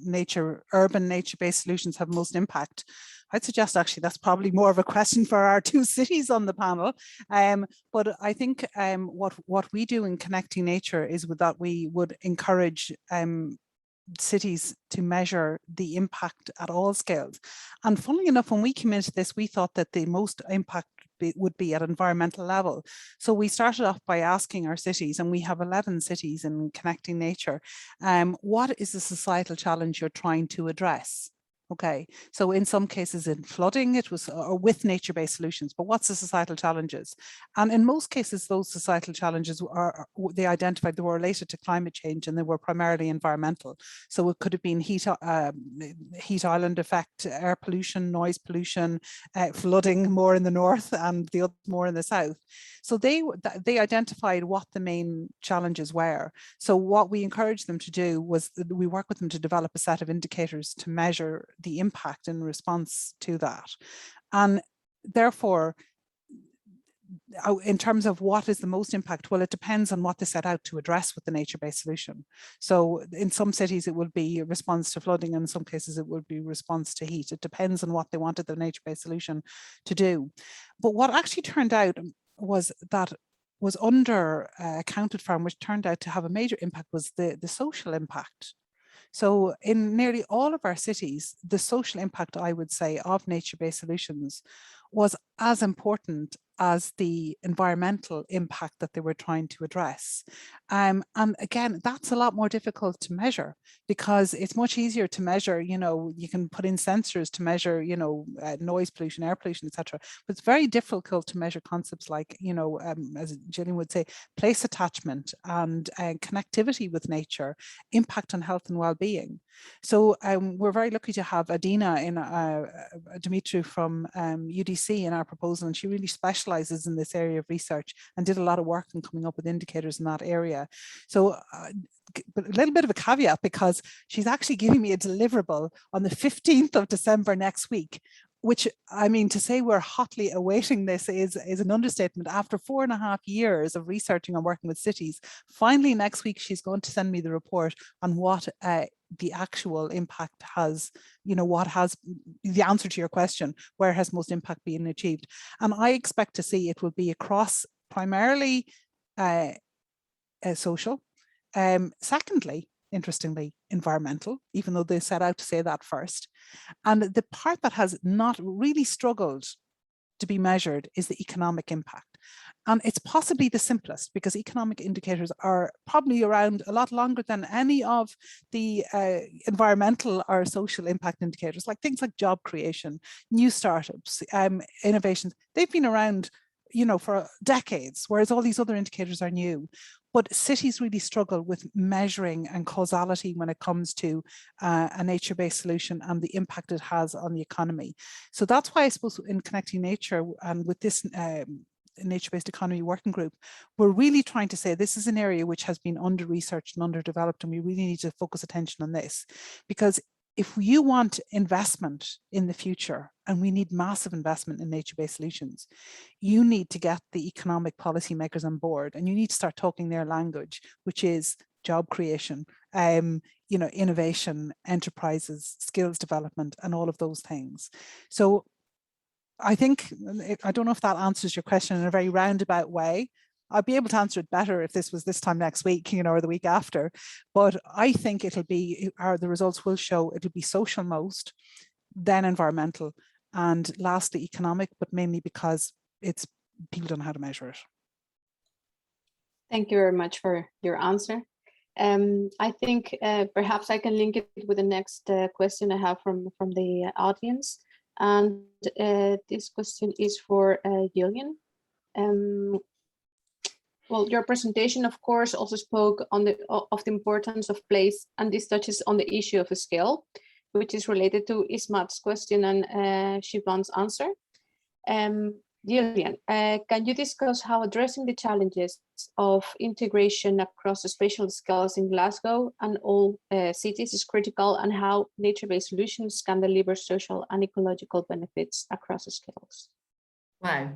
nature-based solutions have most impact? I'd suggest actually that's probably more of a question for our two cities on the panel. But I think what we do in Connecting Nature is that we would encourage cities to measure the impact at all scales. And funnily enough, when we came into this, we thought that the most impact would be at environmental level. So we started off by asking our cities, and we have 11 cities in Connecting Nature, what is the societal challenge you're trying to address? Okay, so in some cases in flooding, it was or with nature-based solutions, but what's the societal challenges? And in most cases, those societal challenges they identified they were related to climate change, and they were primarily environmental. So it could have been heat island effect, air pollution, noise pollution, flooding more in the north and the other more in the south. So they identified what the main challenges were. So what we encouraged them to do was we work with them to develop a set of indicators to measure the impact in response to that. And therefore, in terms of what is the most impact, well, it depends on what they set out to address with the nature-based solution. So in some cities, it would be a response to flooding, and in some cases, it would be response to heat. It depends on what they wanted the nature-based solution to do. But what actually turned out was that was under accounted for, and which turned out to have a major impact, was the social impact. So in nearly all of our cities, the social impact, I would say, of nature-based solutions was as important as the environmental impact that they were trying to address. And again, that's a lot more difficult to measure, because it's much easier to measure, you can put in sensors to measure, noise pollution, air pollution, etc. But it's very difficult to measure concepts like, as Gillian would say, place attachment and connectivity with nature, impact on health and well-being. So we're very lucky to have Adina Dumitru from UDC in our proposal, and she really specializes in this area of research and did a lot of work in coming up with indicators in that area. So but a little bit of a caveat, because she's actually giving me a deliverable on the 15th of December next week which, I mean, to say we're hotly awaiting this is an understatement. After 4.5 years of researching and working with cities, finally next week she's going to send me the report on what the actual impact has, you know, what has the answer to your question, where has most impact been achieved. And I expect to see it will be across primarily social. Secondly, interestingly, environmental, even though they set out to say that first. And the part that has not really struggled to be measured is the economic impact. And it's possibly the simplest, because economic indicators are probably around a lot longer than any of the environmental or social impact indicators, like things like job creation, new startups, innovations. They've been around, you know, for decades, whereas all these other indicators are new. But cities really struggle with measuring and causality when it comes to a nature-based solution and the impact it has on the economy. So that's why I suppose in Connecting Nature and with this nature-based economy working group, we're really trying to say this is an area which has been under-researched and underdeveloped, and we really need to focus attention on this. Because if you want investment in the future, and we need massive investment in nature-based solutions, you need to get the economic policymakers on board, and you need to start talking their language, which is job creation, you know, innovation, enterprises, skills development, and all of those things. So I think, I don't know if that answers your question in a very roundabout way. I'd be able to answer it better if this was this time next week, you know, or the week after. But I think it'll be, the results will show it'll be social most, then environmental, and lastly economic, but mainly because it's people don't know how to measure it. Thank you very much for your answer. I think perhaps I can link it with the next question I have from the audience. And this question is for Jillian. Well, your presentation, of course, also spoke on of the importance of place, and this touches on the issue of a scale, which is related to Ismat's question and Siobhan's answer. Jillian, can you discuss how addressing the challenges of integration across the spatial scales in Glasgow and all cities is critical, and how nature-based solutions can deliver social and ecological benefits across the scales? Wow.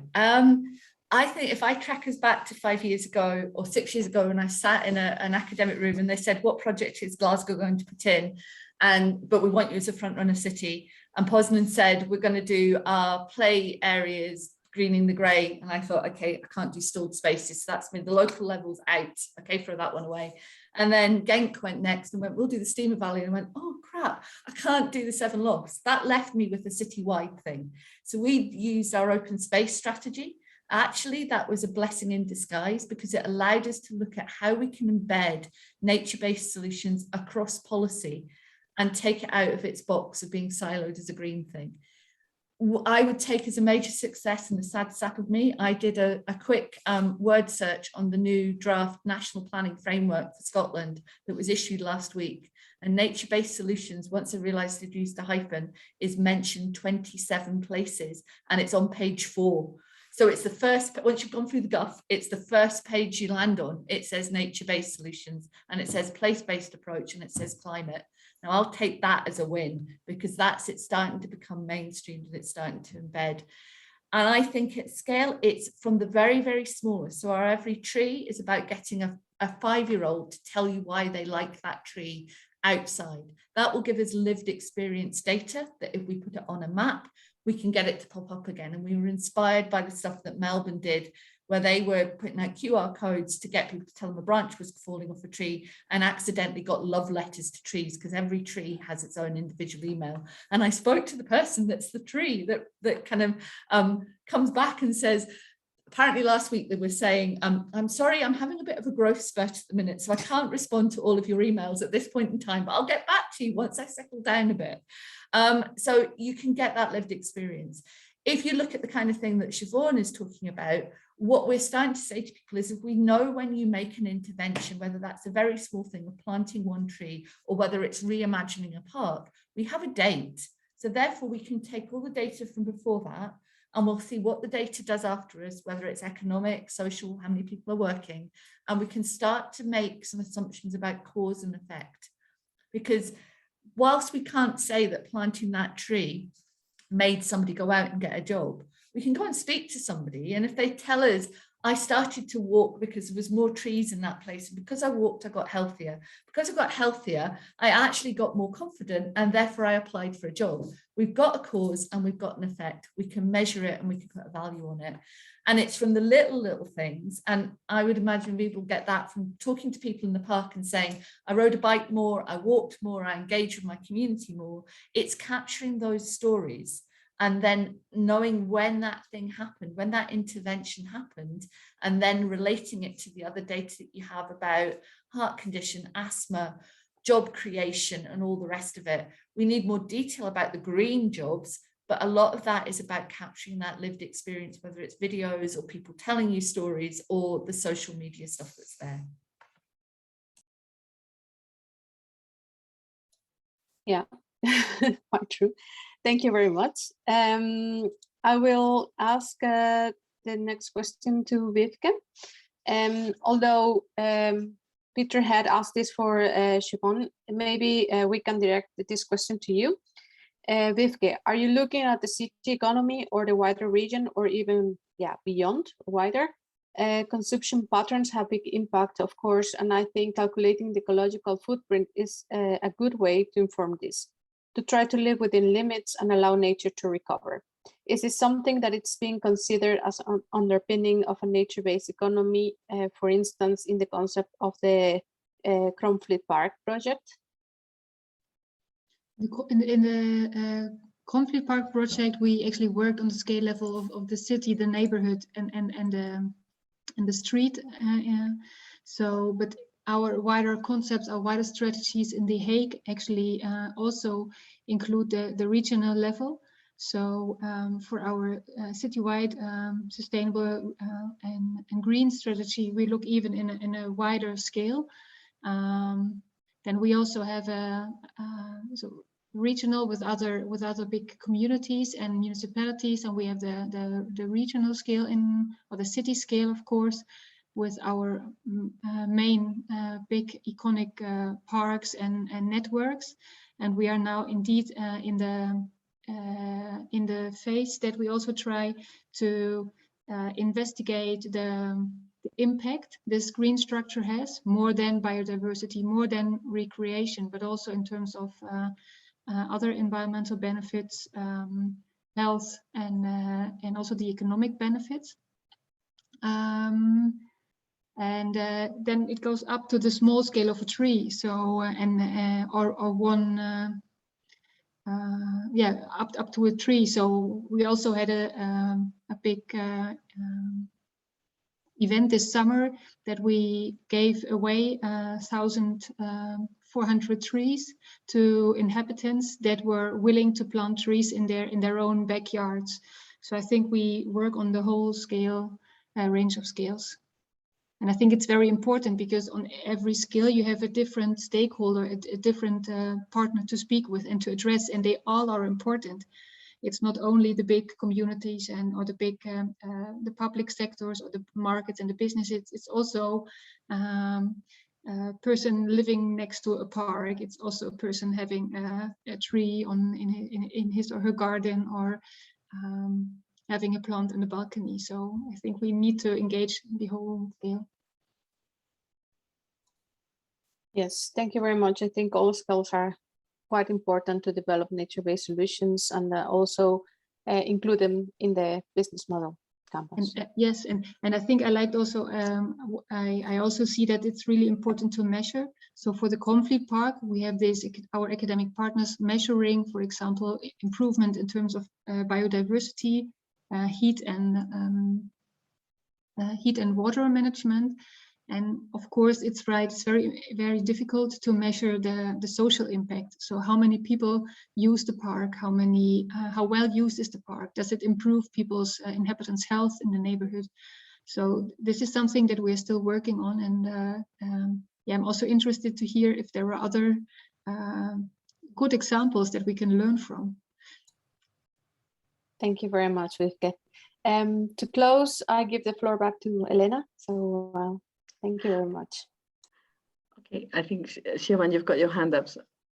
I think if I track us back to 5 years ago or 6 years ago, when I sat in an academic room and they said, what project is Glasgow going to put in? But we want you as a front runner city. And Poznan said, we're going to do our play areas, greening the grey. And I thought, okay, I can't do stored spaces. So that's been the local levels out. Okay, throw that one away. And then Genk went next and went, we'll do the Steamer Valley. And I went, oh crap, I can't do the Seven Lochs. That left me with a citywide thing. So we used our open space strategy. Actually, that was a blessing in disguise, because it allowed us to look at how we can embed nature-based solutions across policy and take it out of its box of being siloed as a green thing. I would take as a major success, and the sad sack of me, I did a quick word search on the new draft national planning framework for Scotland that was issued last week. And nature-based solutions, once I realised they'd used a hyphen, is mentioned 27 places, and it's on page 4. So it's the first, once you've gone through the guff, it's the first page you land on. It says nature-based solutions, and it says place-based approach, and it says climate. Now I'll take that as a win, because that's it starting to become mainstreamed and it's starting to embed. And I think at scale, it's from the very, very smallest. So our every tree is about getting a 5-year-old to tell you why they like that tree outside. That will give us lived experience data that if we put it on a map, we can get it to pop up again. And we were inspired by the stuff that Melbourne did, where they were putting out QR codes to get people to tell them a branch was falling off a tree, and accidentally got love letters to trees, because every tree has its own individual email. And I spoke to the person that's the tree that kind of comes back and says, apparently last week they were saying, I'm sorry, I'm having a bit of a growth spurt at the minute, so I can't respond to all of your emails at this point in time, but I'll get back to you once I settle down a bit. So you can get that lived experience. If you look at the kind of thing that Siobhan is talking about, what we're starting to say to people is, if we know when you make an intervention, whether that's a very small thing of planting one tree or whether it's reimagining a park, we have a date. So therefore we can take all the data from before that, and we'll see what the data does after us, whether it's economic, social, how many people are working, and we can start to make some assumptions about cause and effect. Because whilst we can't say that planting that tree made somebody go out and get a job. We can go and speak to somebody, and if they tell us, I started to walk because there was more trees in that place, and because I walked, I got healthier. Because I got healthier, I actually got more confident, and therefore I applied for a job. We've got a cause and we've got an effect. We can measure it and we can put a value on it. And it's from the little things. And I would imagine people get that from talking to people in the park and saying, I rode a bike more, I walked more, I engaged with my community more. It's capturing those stories and then knowing when that thing happened, when that intervention happened, and then relating it to the other data that you have about heart condition, asthma, job creation, and all the rest of it. We need more detail about the green jobs, but a lot of that is about capturing that lived experience, whether it's videos or people telling you stories or the social media stuff that's there. Yeah, quite true. Thank you very much. I will ask the next question to Vivke. Although Peter had asked this for Siobhan, maybe we can direct this question to you. Vivke, are you looking at the city economy or the wider region, or even beyond wider? Consumption patterns have big impact, of course, and I think calculating the ecological footprint is a good way to inform this, to try to live within limits and allow nature to recover. Is this something that it's being considered as an underpinning of a nature-based economy, for instance, in the concept of the Cromfleet Park project? In the Cromfleet Park project, we actually worked on the scale level of the city, the neighborhood, and the street. But our wider concepts, our wider strategies in The Hague actually also include the regional level. So for our citywide sustainable and green strategy, we look even in a wider scale. Then we also have a regional with other big communities and municipalities, and we have the regional scale or the city scale, of course, with our main big iconic parks and networks. And we are now indeed in the phase that we also try to investigate the impact this green structure has, more than biodiversity, more than recreation, but also in terms of other environmental benefits, health, and also the economic benefits. Then it goes up to the small scale of a tree. So or one up to a tree. So we also had a big event this summer that we gave away 1,400 trees to inhabitants that were willing to plant trees in their own backyards. So I think we work on the whole scale, range of scales. And I think it's very important because on every scale you have a different stakeholder, a different partner to speak with and to address, and they all are important. It's not only the big communities or the big the public sectors or the markets and the businesses. It's also a person living next to a park. It's also a person having a tree in his or her garden, or having a plant on the balcony. So I think we need to engage the whole scale. Yes, thank you very much. I think all scales are quite important to develop nature-based solutions, and also include them in the business model campus. And, yes, and I think I liked also, I also see that it's really important to measure. So for the Cromfleet Park, we have our academic partners measuring, for example, improvement in terms of biodiversity, heat and water management. And of course, it's right, it's very, very difficult to measure the social impact. So how many people use the park? How well used is the park? Does it improve people's inhabitants' health in the neighborhood? So this is something that we're still working on. And I'm also interested to hear if there are other good examples that we can learn from. Thank you very much, Vivke. To close, I give the floor back to Elena. So thank you very much. Okay, I think, Siobhan, you've got your hand up.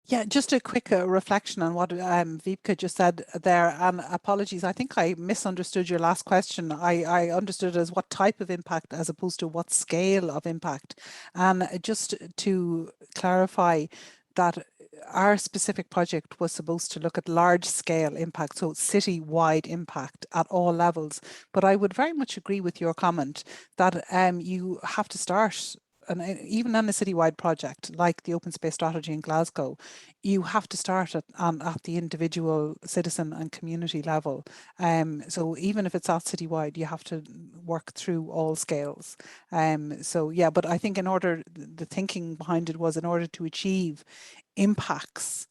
Yeah, just a quick reflection on what Wiebke just said there, and apologies, I think I misunderstood your last question. I understood it as what type of impact as opposed to what scale of impact. And just to clarify that our specific project was supposed to look at large scale impact, so city-wide impact at all levels. But I would very much agree with your comment that you have to start, and even on a citywide project like the open space strategy in Glasgow, you have to start at the individual citizen and community level. So even if it's at citywide, you have to work through all scales. So yeah, but I think the thinking behind it was in order to achieve impacts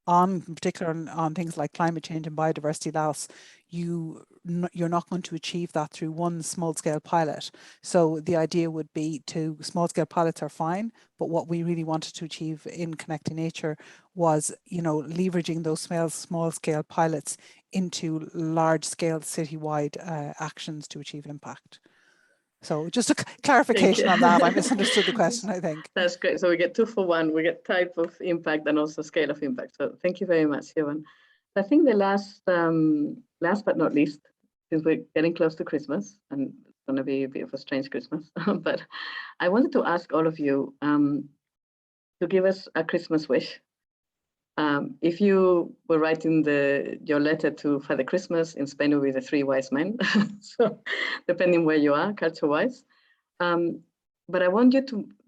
on, in particular on things like climate change and biodiversity loss, you're not going to achieve that through one small scale pilot. So the idea would be small scale pilots are fine, but what we really wanted to achieve in Connecting Nature was, leveraging those small scale pilots into large scale citywide actions to achieve impact. So just a clarification on that. I misunderstood the question, I think. That's great. So we get 2 for 1. We get type of impact and also scale of impact. So thank you very much, Johan. I think the last but not least, since we're getting close to Christmas, and it's going to be a bit of a strange Christmas, but I wanted to ask all of you to give us a Christmas wish. If you were writing your letter to Father Christmas, in Spain it would be the 3 wise men, so depending where you are culture-wise. But I want you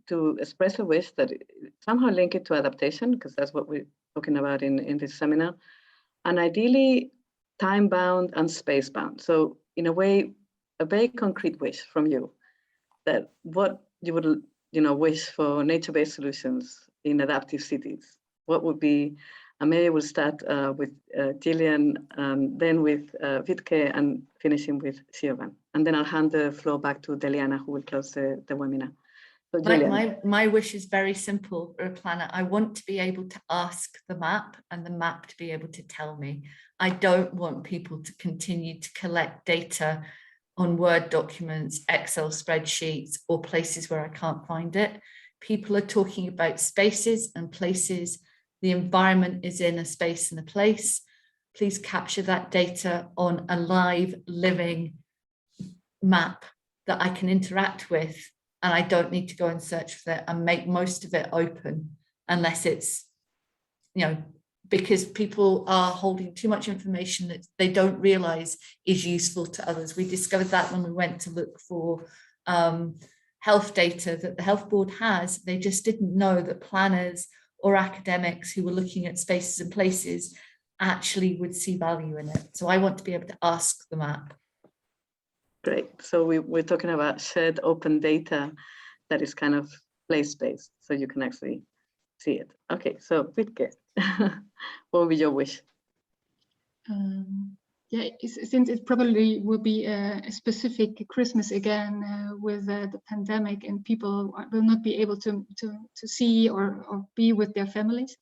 to express a wish that somehow link it to adaptation, because that's what we're talking about in this seminar, and ideally time-bound and space-bound. So in a way, a very concrete wish from you, that what you would wish for nature-based solutions in adaptive cities. What would be, and maybe we'll start with Gillian, then with Wiebke, and finishing with Siobhan. And then I'll hand the floor back to Deliana, who will close the webinar. So my wish is very simple, Planner. I want to be able to ask the map and the map to be able to tell me. I don't want people to continue to collect data on Word documents, Excel spreadsheets, or places where I can't find it. People are talking about spaces and places. The environment is in a space and a place. Please capture that data on a live, living map that I can interact with, and I don't need to go and search for it, and make most of it open, unless it's, because people are holding too much information that they don't realize is useful to others. We discovered that when we went to look for health data that the health board has. They just didn't know that planners or academics who were looking at spaces and places actually would see value in it. So I want to be able to ask the map. Great. So we're talking about shared open data that is kind of place-based, so you can actually see it. Okay, so Wiebke, what would be your wish? Yeah, since it probably will be a specific Christmas again with the pandemic, and people will not be able to see or be with their families.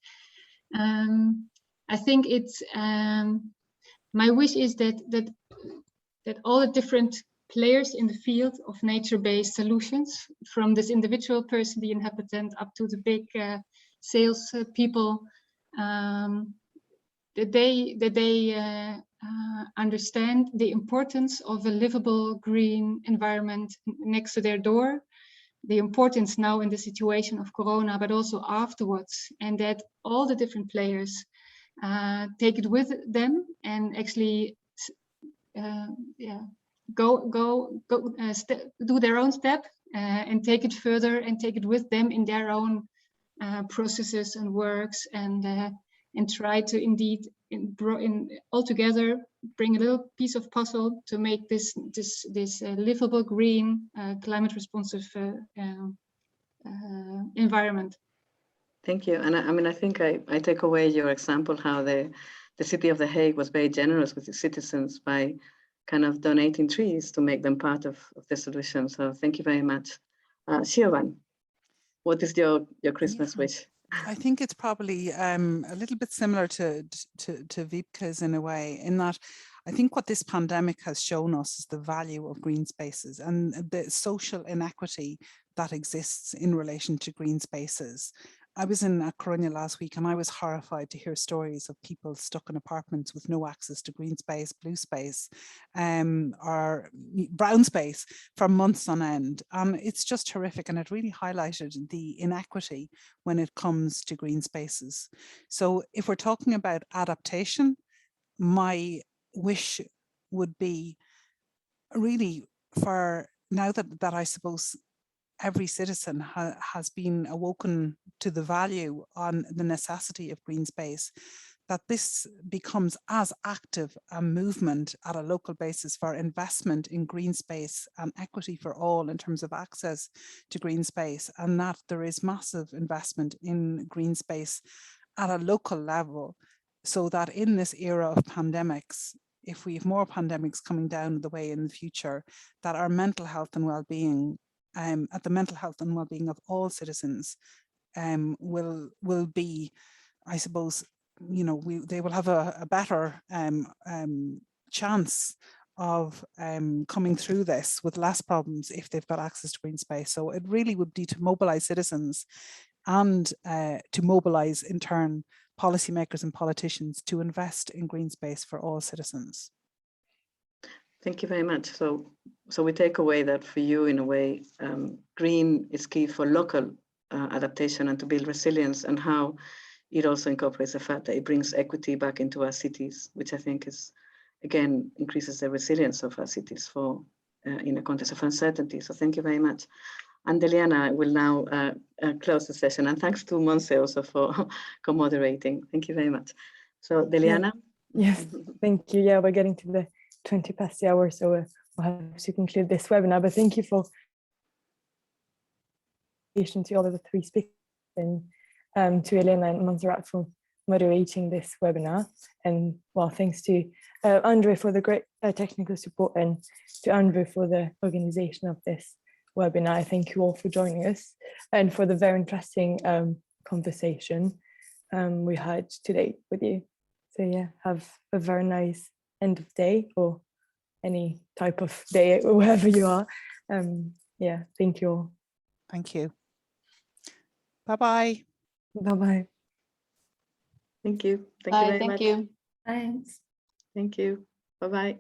I think it's my wish is that all the different players in the field of nature-based solutions, from this individual person, the inhabitant, up to the big sales people, that they understand the importance of a livable green environment next to their door, the importance now in the situation of Corona, but also afterwards, and that all the different players take it with them and actually do their own step and take it further and take it with them in their own processes and works, and try to indeed altogether bring a little piece of puzzle to make this livable green climate responsive environment. Thank you. And I mean, I think I take away your example how the city of The Hague was very generous with its citizens by kind of donating trees to make them part of the solution. So thank you very much. Siobhan, what is your Christmas wish? I think it's probably a little bit similar to Wiebke's in a way, in that I think what this pandemic has shown us is the value of green spaces and the social inequity that exists in relation to green spaces. I was in A Coruña last week and I was horrified to hear stories of people stuck in apartments with no access to green space, blue space, or brown space for months on end. It's just horrific, and it really highlighted the inequity when it comes to green spaces. So if we're talking about adaptation, my wish would be really for now that I suppose every citizen has been awoken to the value on the necessity of green space, that this becomes as active a movement at a local basis for investment in green space and equity for all in terms of access to green space, and that there is massive investment in green space at a local level, so that in this era of pandemics, if we have more pandemics coming down the way in the future, that our mental health and well-being at the mental health and well-being of all citizens will be, I suppose, you know, they will have a better chance of coming through this with less problems if they've got access to green space. So it really would be to mobilize citizens and to mobilize in turn policymakers and politicians to invest in green space for all citizens. Thank you very much. So we take away that for you, in a way, green is key for local adaptation and to build resilience, and how it also incorporates the fact that it brings equity back into our cities, which I think is, again, increases the resilience of our cities for in a context of uncertainty. So thank you very much. And Deliana will now close the session. And thanks to Monse also for co-moderating. Thank you very much. So Deliana? Yes, thank you. Yeah, we're getting to the 20 past the hour, so we'll have to conclude this webinar. But thank you for to all of the three speakers, and to Elena and Montserrat for moderating this webinar. And well, thanks to Andre for the great technical support, and to Andrew for the organization of this webinar. Thank you all for joining us and for the very interesting conversation we had today with you. So yeah, have a very nice end of day, or any type of day, wherever you are. Yeah, thank you all. Thank you. Bye-bye. Bye-bye. Thank you. Thank Bye, you very thank much. you. Thanks. Thank you. Bye-bye.